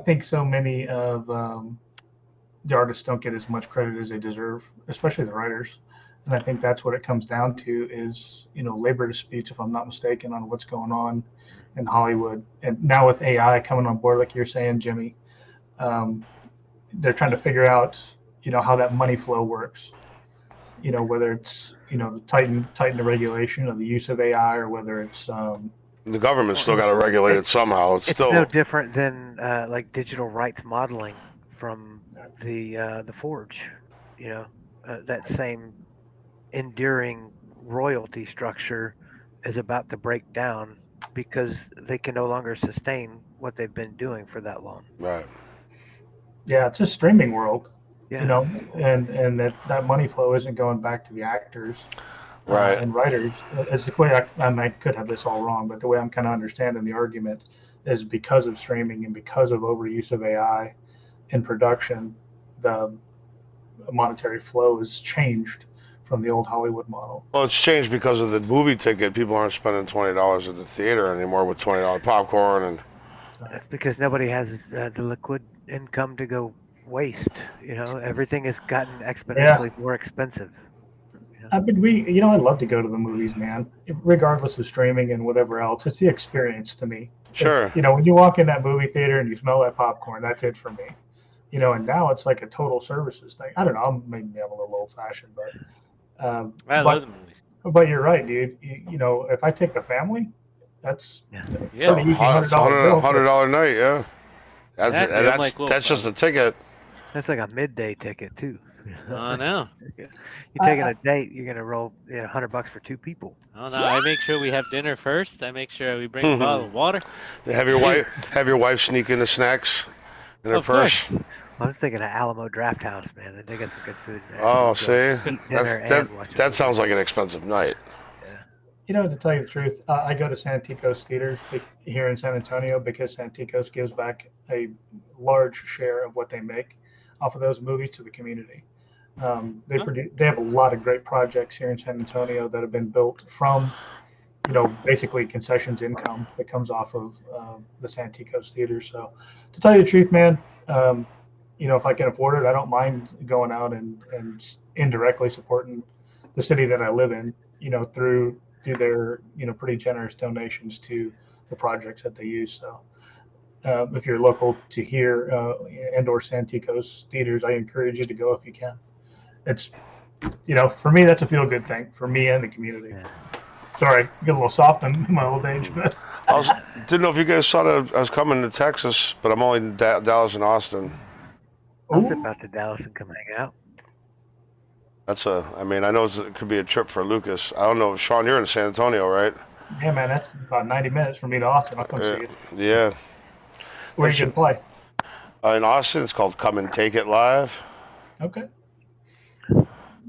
think so many of the artists don't get as much credit as they deserve, especially the writers. And I think that's what it comes down to is, labor disputes, if I'm not mistaken, on what's going on in Hollywood. And now with AI coming on board, like you're saying, Jimmy, they're trying to figure out, how that money flow works. Whether it's, the tighten the regulation of the use of AI, or whether it's The government's still got to regulate it somehow. It's still no different than like digital rights modeling from the Forge. That same enduring royalty structure is about to break down because they can no longer sustain what they've been doing for that long. right. yeah, it's a streaming world, Yeah. and that money flow isn't going back to the actors. Right. And writers. It's the way I could have this all wrong, but the way I'm kind of understanding the argument is because of streaming and because of overuse of AI in production, the monetary flow has changed from the old Hollywood model. Well, it's changed because of the movie ticket. People aren't spending $20 at the theater anymore with $20 popcorn and. That's because nobody has the liquid income to go waste. Everything has gotten exponentially more expensive. I mean, I'd love to go to the movies, man. Regardless of streaming and whatever else, it's the experience to me. Sure. When you walk in that movie theater and you smell that popcorn, that's it for me. And now it's like a total services thing. I don't know. Maybe I'm a little old fashioned, but I love the movies. But you're right, dude. If I take the family, that's Yeah. pretty easy It's $100 night, yeah. That's Exactly. and I'm like, well, that's just a ticket. That's like a midday ticket too. I know. You're taking a date. You're gonna roll $100 for two people. Oh no! I make sure we have dinner first. I make sure we bring a bottle of water. Have your wife sneak in the snacks in her Of purse. course. I was thinking of Alamo Draft House, man. They got some good food there. Oh, You can see, go eat dinner and watch a that movie. sounds like an expensive night. To tell you the truth, I go to Santikos theaters here in San Antonio because Santikos gives back a large share of what they make off of those movies to the community. They have a lot of great projects here in San Antonio that have been built from, basically concessions income that comes off of the Santikos theaters. So, to tell you the truth, man, if I can afford it, I don't mind going out and indirectly supporting the city that I live in, through their, pretty generous donations to the projects that they use. So if you're local to here and or Santikos theaters, I encourage you to go if you can. It's, for me, that's a feel good thing for me and the community. Yeah. Sorry, get a little soft in my old age, but Didn't know if you guys saw that I was coming to Texas, but I'm only in Dallas and Austin. I was about to Dallas and come hang out. I know it could be a trip for Lucas. I don't know, Sean, you're in San Antonio, right? yeah, man, that's about 90 minutes from me to Austin. I'll come see you. Yeah. Where you can play. In Austin, it's called Come and Take It Live. Okay.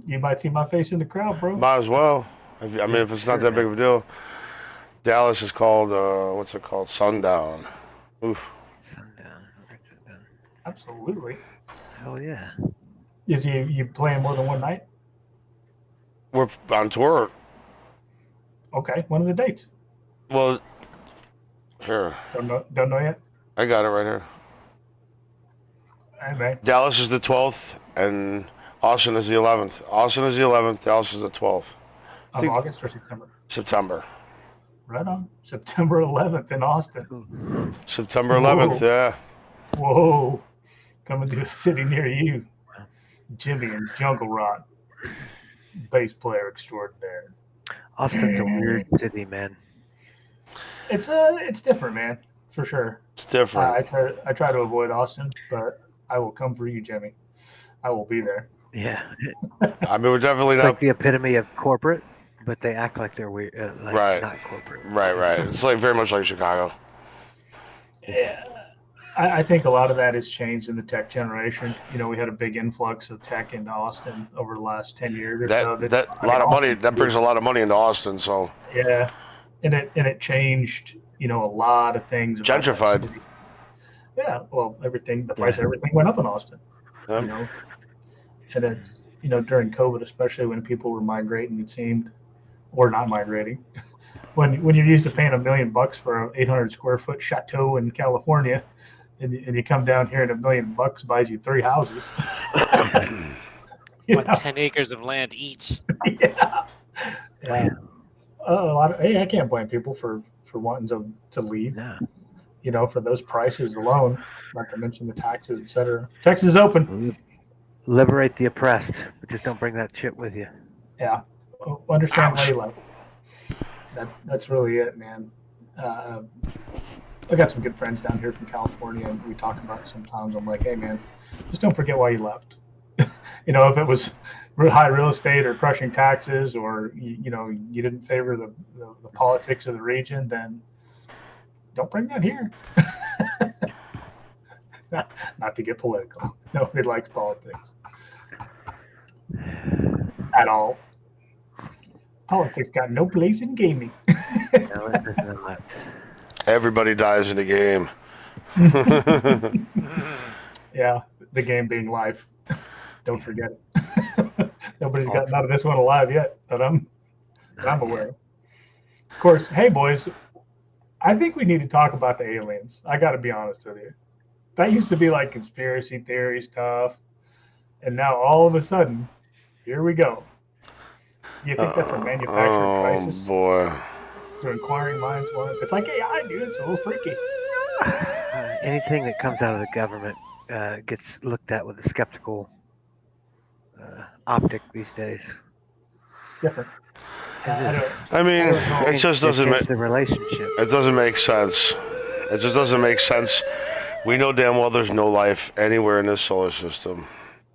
You might see my face in the crowd, bro. Might as well. If it's not that big of a deal. Dallas is called, what's it called? Sundown. Oof. Sundown. Absolutely. Hell yeah. Is you playing more than one night? We're on tour. Okay. When are the dates? Well, here. Don't know yet. I got it right here. Hey, man. Dallas is the 12th, and Austin is the 11th. Austin is the 11th, Dallas is the 12th. Of think- August or September? September. Right on. September 11th in Austin. September 11th, Whoa. yeah. Whoa. Coming to a city near you. Jimmy and Jungle Rod. Bass player extraordinaire. Austin's a weird city, man. It's different, man, for sure. It's different. I try to avoid Austin, but I will come for you, Jimmy. I will be there. Yeah. We're definitely It's not. like the epitome of corporate, but they act like they're weird, Right. not corporate. Right. It's like very much like Chicago. Yeah. I think a lot of that has changed in the tech generation. You know, we had a big influx of tech into Austin over the last 10 years or so. That a lot of money. That brings a lot of money into Austin. So Yeah, and it changed, you know, a lot of things. About that gentrified. city. Yeah, well, the price of everything went up in Austin. Yeah. You know, and it's, you know, during COVID, especially when people were migrating, it seemed, or not migrating. When you're used to paying $1 million for an 800 square foot chateau in California, and you come down here and $1 million buys you 3 houses. You Want know? 10 acres of land each. Yeah. Yeah. Hey, I can't blame people for wanting to leave. No. You know, for those prices alone, not to mention the taxes, etc. Texas is open. Liberate the oppressed, but just don't bring that shit with you. Yeah. Understand why you left. That's really it, man. I got some good friends down here from California, and we talk about it sometimes. I'm like, hey, man, just don't forget why you left. You know, if it was high real estate or crushing taxes, or you know, you didn't favor the politics of the region, then don't bring that here. Not to get political. Nobody likes politics at all. Politics got no place in gaming. No, it does not. Everybody dies in the game. Yeah, the game being life. Don't forget it. Nobody's gotten out of this one alive yet that I'm aware of. Of course, hey boys, I think we need to talk about the aliens. I got to be honest with you. That used to be like conspiracy theory stuff, and now all of a sudden, here we go. You think that's a manufacturing crisis? Oh boy. Do inquiring minds want it? It's like AI, dude. It's a little freaky. Anything that comes out of the government gets looked at with a skeptical optic these days. It's different. I mean, it just doesn't make the relationship. It doesn't make sense. It just doesn't make sense. We know damn well there's no life anywhere in this solar system.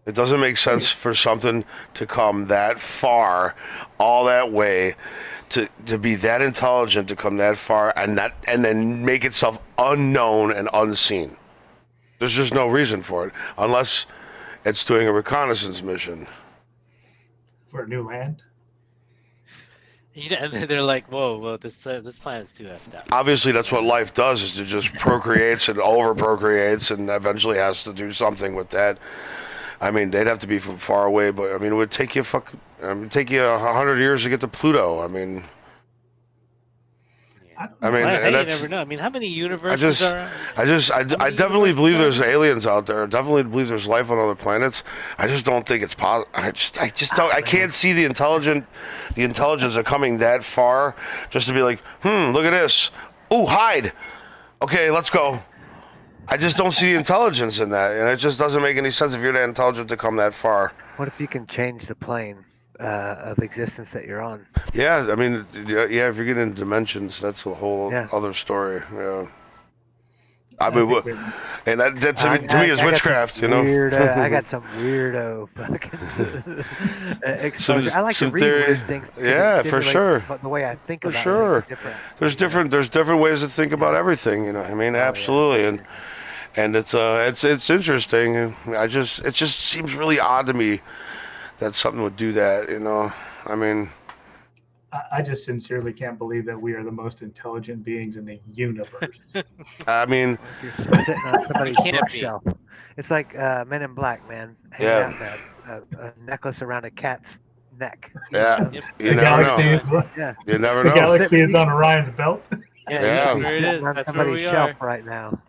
It doesn't make sense for something to come that far, all that way, to be that intelligent, to come that far and then make itself unknown and unseen. There's just no reason for it, unless it's doing a reconnaissance mission. For a new land? And they're like, whoa, this planet's too effed up. Obviously, that's what life does, is it just procreates and over-procreates and eventually has to do something with that. I mean, they'd have to be from far away, but I mean, it would take you 100 years to get to Pluto. I mean, Hey, you never know. I mean, how many universes are? I definitely believe there's aliens out there. I definitely believe there's life on other planets. I just don't think it's possible. I just don't. I can't see the intelligence of coming that far just to be like, look at this. Ooh, hide. Okay, let's go. I just don't see the intelligence in that, and it just doesn't make any sense if you're that intelligent to come that far. What if you can change the plane of existence that you're on? Yeah, I mean, yeah, if you're getting into dimensions, that's a whole other story. Yeah. I mean, and that to me is witchcraft, you know. I got some weirdo fucking exposure. I like to read weird things. Yeah, for sure. The way I think about it is different. There's different ways to think about everything, you know. I mean, absolutely, and it's interesting. It just seems really odd to me that something would do that, you know. I mean, I just sincerely can't believe that we are the most intelligent beings in the universe. I mean, if you're sitting on somebody's bookshelf. It's like Men in Black, man. Hanging out a necklace around a cat's neck. Yeah, you never know. You never know. The galaxy is on Orion's belt. Yeah, there it is. That's where we shelf are right now.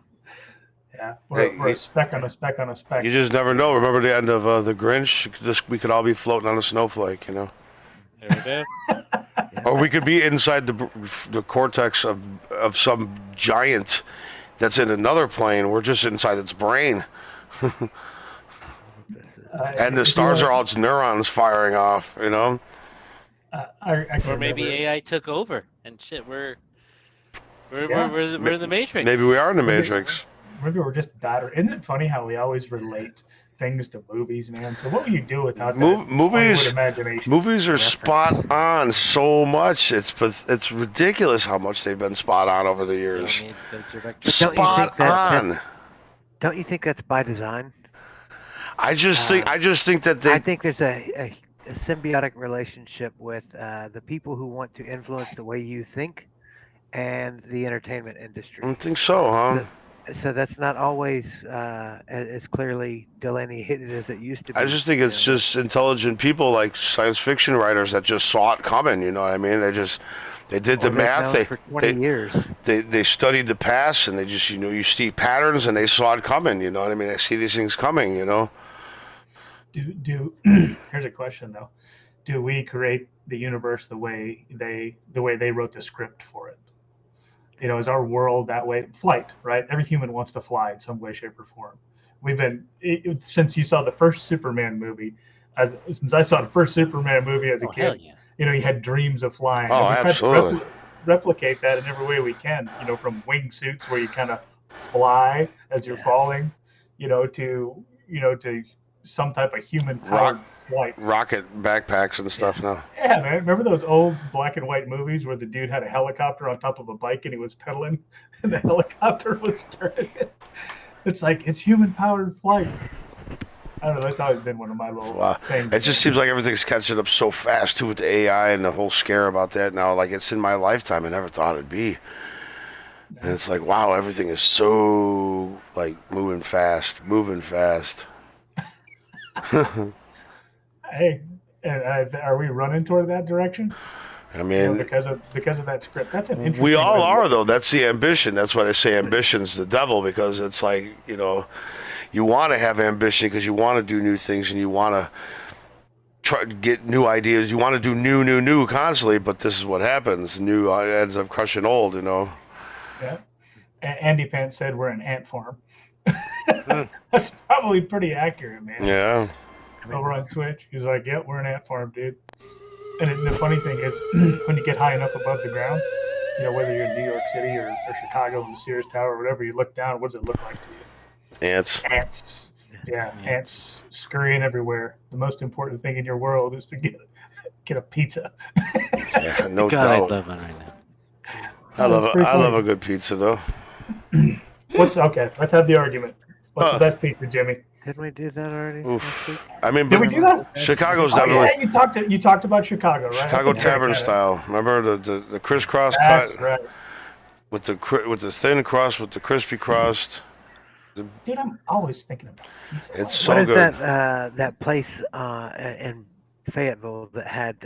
Yeah, we're a speck on a speck on a speck. You just never know. Remember the end of The Grinch? We could all be floating on a snowflake, you know. There we go. Or we could be inside the cortex of some giant that's in another plane. We're just inside its brain. And the stars are all its neurons firing off, you know? Or maybe AI took over and shit, we're in the Matrix. Maybe we are in the Matrix. Maybe we're just better. Isn't it funny how we always relate things to movies, man? So what would you do without that Hollywood imagination? Movies are spot on so much. It's ridiculous how much they've been spot on over the years. Spot on. Don't you think that's by design? I just think that I they think there's a symbiotic relationship with the people who want to influence the way you think and the entertainment industry. I think so, huh? So that's not always as clearly delineated as it used to be. I just think it's just intelligent people like science fiction writers that just saw it coming. You know what I mean? They did the math. For 20 years. They studied the past, and they just you see patterns, and they saw it coming. You know what I mean? They see these things coming. You know. Here's a question though. Do we create the universe the way they wrote the script for it? You know, is our world that way? Flight, right? Every human wants to fly in some way, shape, or form. We've been since you saw the first Superman movie. Since I saw the first Superman movie as a kid, hell yeah. you know, you had dreams of flying. Oh, And we absolutely. tried to replicate that in every way we can. You know, from wingsuits where you kind of fly as you're falling, to some type of human powered flight. Rocket backpacks and stuff now. Yeah, man. Remember those old black and white movies where the dude had a helicopter on top of a bike and he was pedaling and the helicopter was turning? It's like, it's human powered flight. I don't know. That's always been one of my little things. It just seems like everything's catching up so fast too with the AI and the whole scare about that now. Like it's in my lifetime. I never thought it'd be. And it's like, wow, everything is so like moving fast. Hey, are we running toward that direction? I mean, because of that script. That's an interesting. we all are though. That's the ambition. That's why they say ambition's the devil, because it's like, you want to have ambition because you want to do new things and you want to try to get new ideas. You want to do new constantly, but this is what happens. New ends up crushing old, Yeah. Andy Pants said we're an ant farm. That's probably pretty accurate, man. Yeah. Over on Switch, he's like, "Yep, we're an ant farm, dude." And the funny thing is, when you get high enough above the ground, whether you're in New York City or Chicago, the Sears Tower, or whatever, you look down. What does it look like to you? Ants. Yeah, ants scurrying everywhere. The most important thing in your world is to get a pizza. Yeah, no God, doubt. I love it right now. I love a good pizza though. Okay? Let's have the argument. What's the best pizza, Jimmy? Didn't we do that already? Oof. I mean, Did we do that? Chicago's Oh, definitely yeah, you talked about Chicago, right? Chicago I think tavern Eric had it. style. Remember the crisscross That's cut right. with the thin crust with the crispy crust. Dude, I'm always thinking about pizza. It's so What is good. that place in Fayetteville that had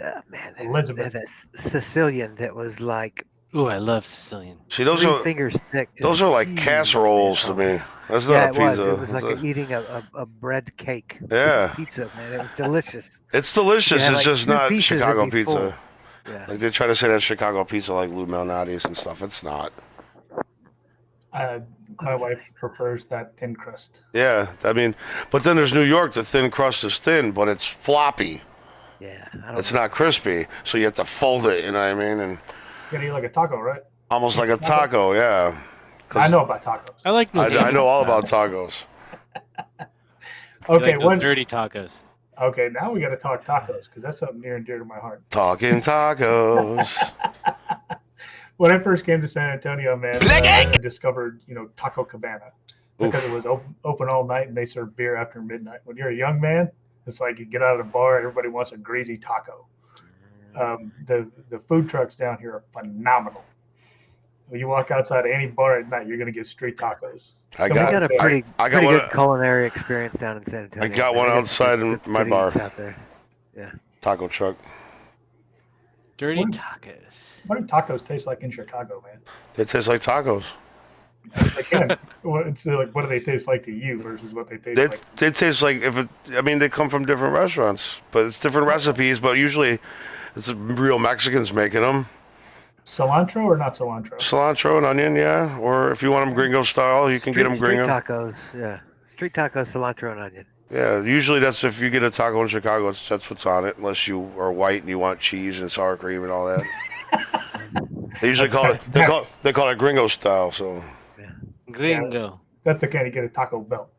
Elizabeth. that Sicilian that was like Ooh, I love Sicilian. See, those 3 are fingers thick. those are like Huge. casseroles to me. That's Yeah, not a pizza. It was like eating a bread cake. Yeah. Pizza, man. It was delicious. It's delicious. Yeah, it's like just 2 not pieces Chicago would be pizza. full. Yeah. Like they try to say that Chicago pizza like Lou Malnati's and stuff. It's not. My wife prefers that thin crust. Yeah, I mean, but then there's New York. The thin crust is thin, but it's floppy. Yeah. It's not crispy, so you have to fold it. You know what I mean? And You gotta eat like a taco, right? almost like a taco. Yeah. 'Cause I know about tacos. I like. I know all about tacos. Okay, like those dirty tacos. Okay, now we got to talk tacos because that's something near and dear to my heart. Talking tacos. When I first came to San Antonio, man, I discovered Taco Cabana because it was open all night and they serve beer after midnight. When you're a young man, it's like you get out of the bar, everybody wants a greasy taco. The food trucks down here are phenomenal. When you walk outside of any bar at night, you're gonna get street tacos. I We got got a pretty I got good one. culinary experience down in San Antonio. I got one outside in my good bar. eats out there. Taco truck. Dirty What? tacos. What do tacos taste like in Chicago, man? They taste like tacos. Again, what do they taste like to you versus what they taste like? They taste like they come from different restaurants, but it's different recipes. But usually, it's real Mexicans making them. Cilantro or not cilantro? Cilantro and onion, yeah. Or if you want them gringo style, you can get them Street gringo. tacos, yeah. Street tacos, cilantro, and onion. Yeah, usually that's if you get a taco in Chicago, that's what's on it. Unless you are white and you want cheese and sour cream and all that. They usually call it gringo style. So. Gringo. That's the kind you get a Taco Bell.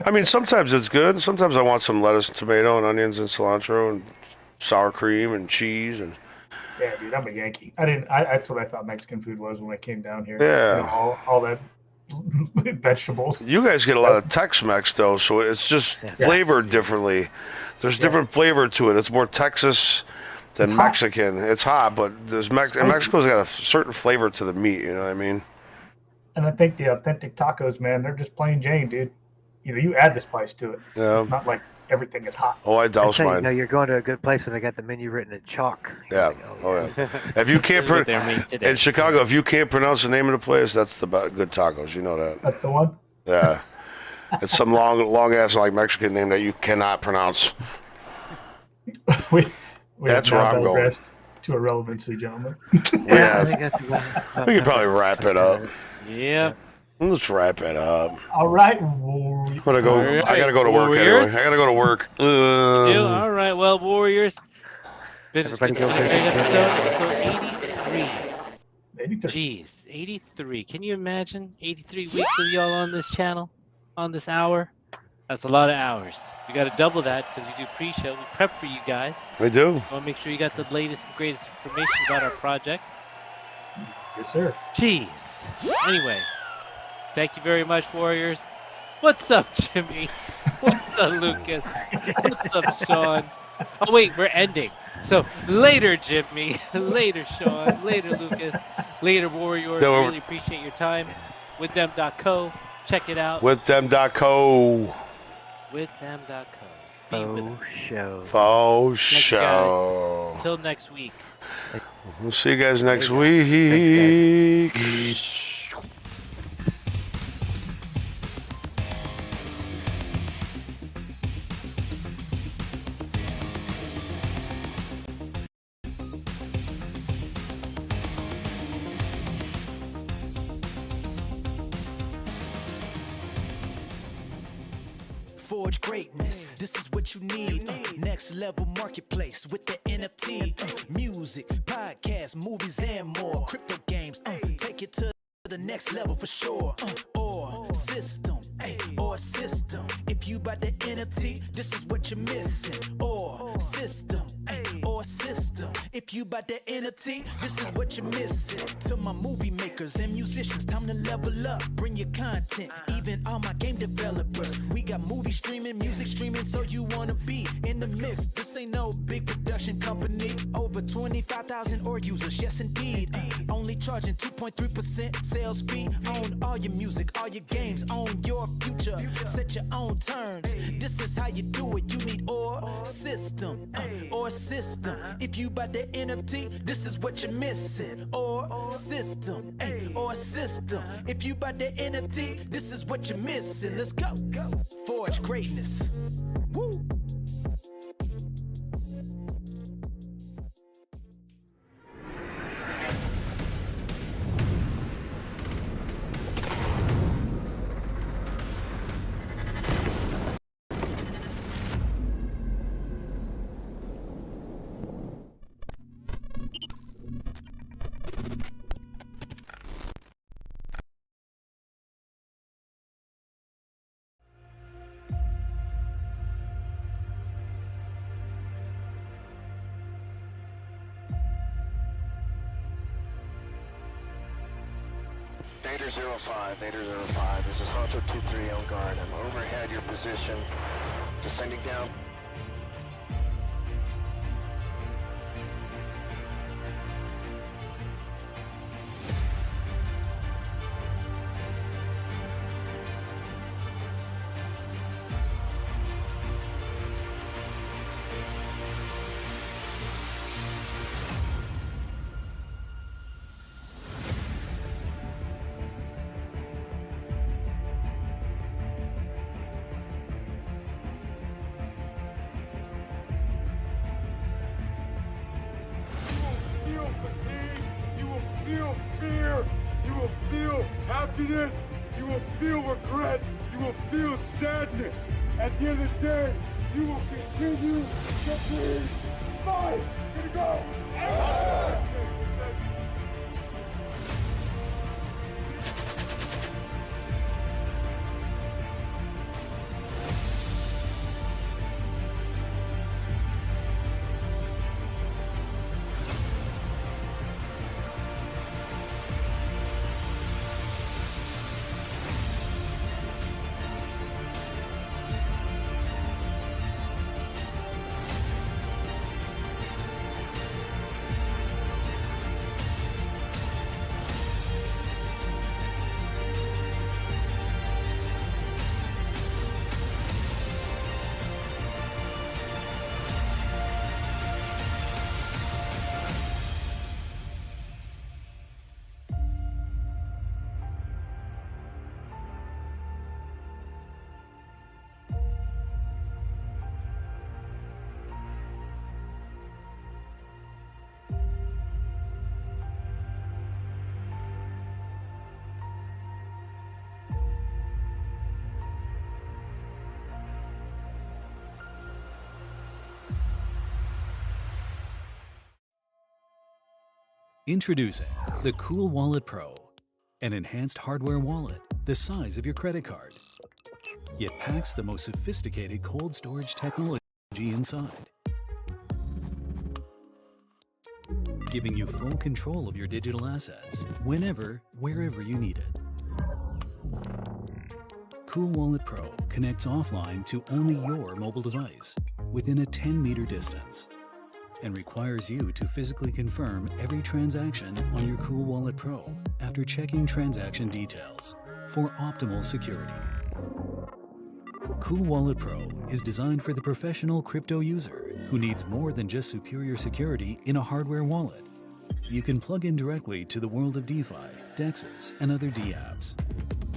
I mean, sometimes it's good. Sometimes I want some lettuce, tomato, and onions and cilantro and sour cream and cheese and. Yeah, dude, I'm a Yankee. That's what I thought Mexican food was when I came down here. Yeah. All that, vegetables. You guys get a lot of Tex-Mex though, so it's just flavored differently. There's different flavor to it. It's more Texas than It's hot. Mexican. It's hot, but there's Mexico's got a certain flavor to the meat. You know what I mean? And I think the authentic tacos, man, they're just plain Jane, dude. You add the spice to it. Yeah. It's not like everything is hot. Oh, I I douse tell you, mine. you're going to a good place when they got the menu written in chalk. You're Yeah. like, Oh yeah. If you can't This is what they're made today. in Chicago, if you can't pronounce the name of the place, that's the good tacos. You know that. That's the one. Yeah. It's some long ass like Mexican name that you cannot pronounce. we That's have now where I'm going. digressed to irrelevancy, gentlemen. I Yeah. think that's We could probably wrap it up. Yeah. Let's wrap it up. All right. I'm gonna go. All right, I gotta go to work Warriors. anyway. I gotta go to work. All right. Well, Warriors. Everybody It's go been a get great some episode. 83. 83. Jeez, 83. Can you imagine 83 weeks of y'all on this channel, on this hour? That's a lot of hours. We got to double that because we do pre-show. We prep for you guys. We do. We want to make sure you got the latest and greatest information about our projects. Yes, sir. Jeez. Anyway, thank you very much, Warriors. What's up, Jimmy? What's up, Lucas? What's up, Sean? Oh, wait, we're ending. So later, Jimmy. Later, Sean. Later, Lucas. Later, Warriors. No, Really appreciate your time. Withthem.co. Check it out. Withthem.co. Withthem.co. Be with us. faux show. Faux Thank you, show. Until next week. We'll see you guys next There you week. Forge greatness, this is what you need. Next level marketplace with the NFT. Music, podcasts, movies, and more. Crypto games, take it to the next level for sure. Or system, or system. If you buy the NFT, this is what you're missing. Or system, or system. If you buy the NFT, this is what you're missing. To my movie makers and musicians, time to level up. Bring your content, even all my game developers. We got movie streaming, music streaming, so you wanna be in the mix. This ain't no big production company. Over 25,000 or users, yes indeed. Only charging 2.3% sales fee. Own all your music, all your games, own your future. Set your own terms. This is how you do it. You need or system, or system. If you buy the NFT, this is what you're missing. Or system, or system. If you buy the NFT, this is what you're missing. Let's go. Forge greatness. Woo. Vader 05, Vader 05, this is Honcho 23 on guard. I'm overhead your position, descending down. Feel fatigue, you will feel fear, you will feel happiness, you will feel regret, you will feel sadness. At the end of the day, you will continue to breathe. Fight! Gonna go! Introducing the Cool Wallet Pro, an enhanced hardware wallet the size of your credit card. It packs the most sophisticated cold storage technology inside, giving you full control of your digital assets whenever, wherever you need it. Cool Wallet Pro connects offline to only your mobile device within a 10-meter distance and requires you to physically confirm every transaction on your Cool Wallet Pro after checking transaction details for optimal security. Cool Wallet Pro is designed for the professional crypto user who needs more than just superior security in a hardware wallet. You can plug in directly to the world of DeFi, DEXs, and other dApps,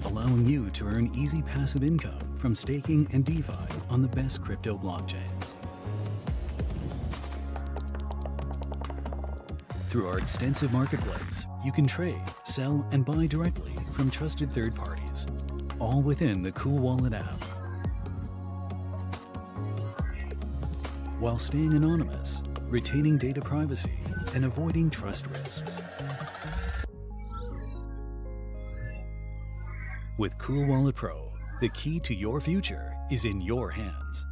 allowing you to earn easy passive income from staking and DeFi on the best crypto blockchains. Through our extensive marketplace, you can trade, sell, and buy directly from trusted third parties, all within the Cool Wallet app. While staying anonymous, retaining data privacy, and avoiding trust risks. With Cool Wallet Pro, the key to your future is in your hands.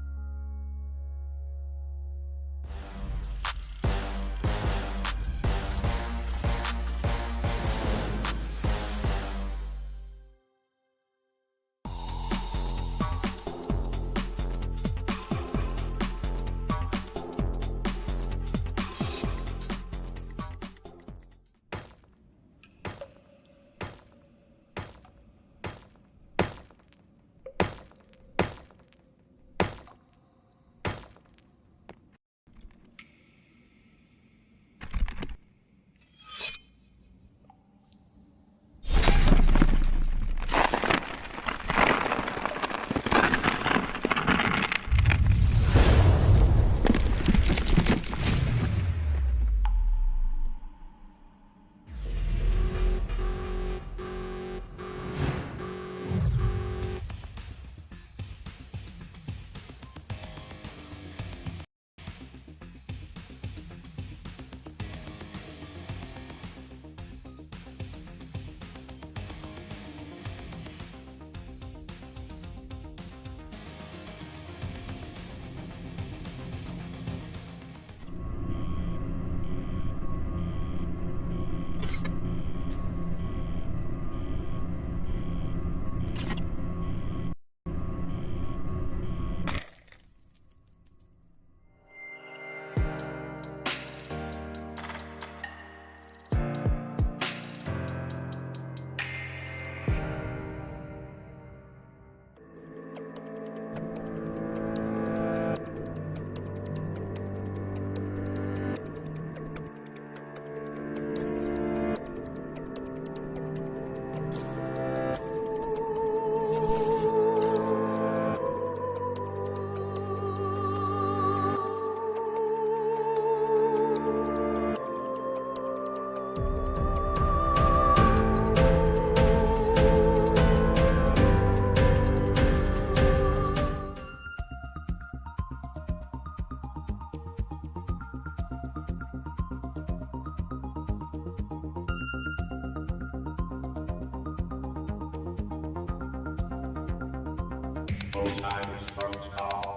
Old timers protocol.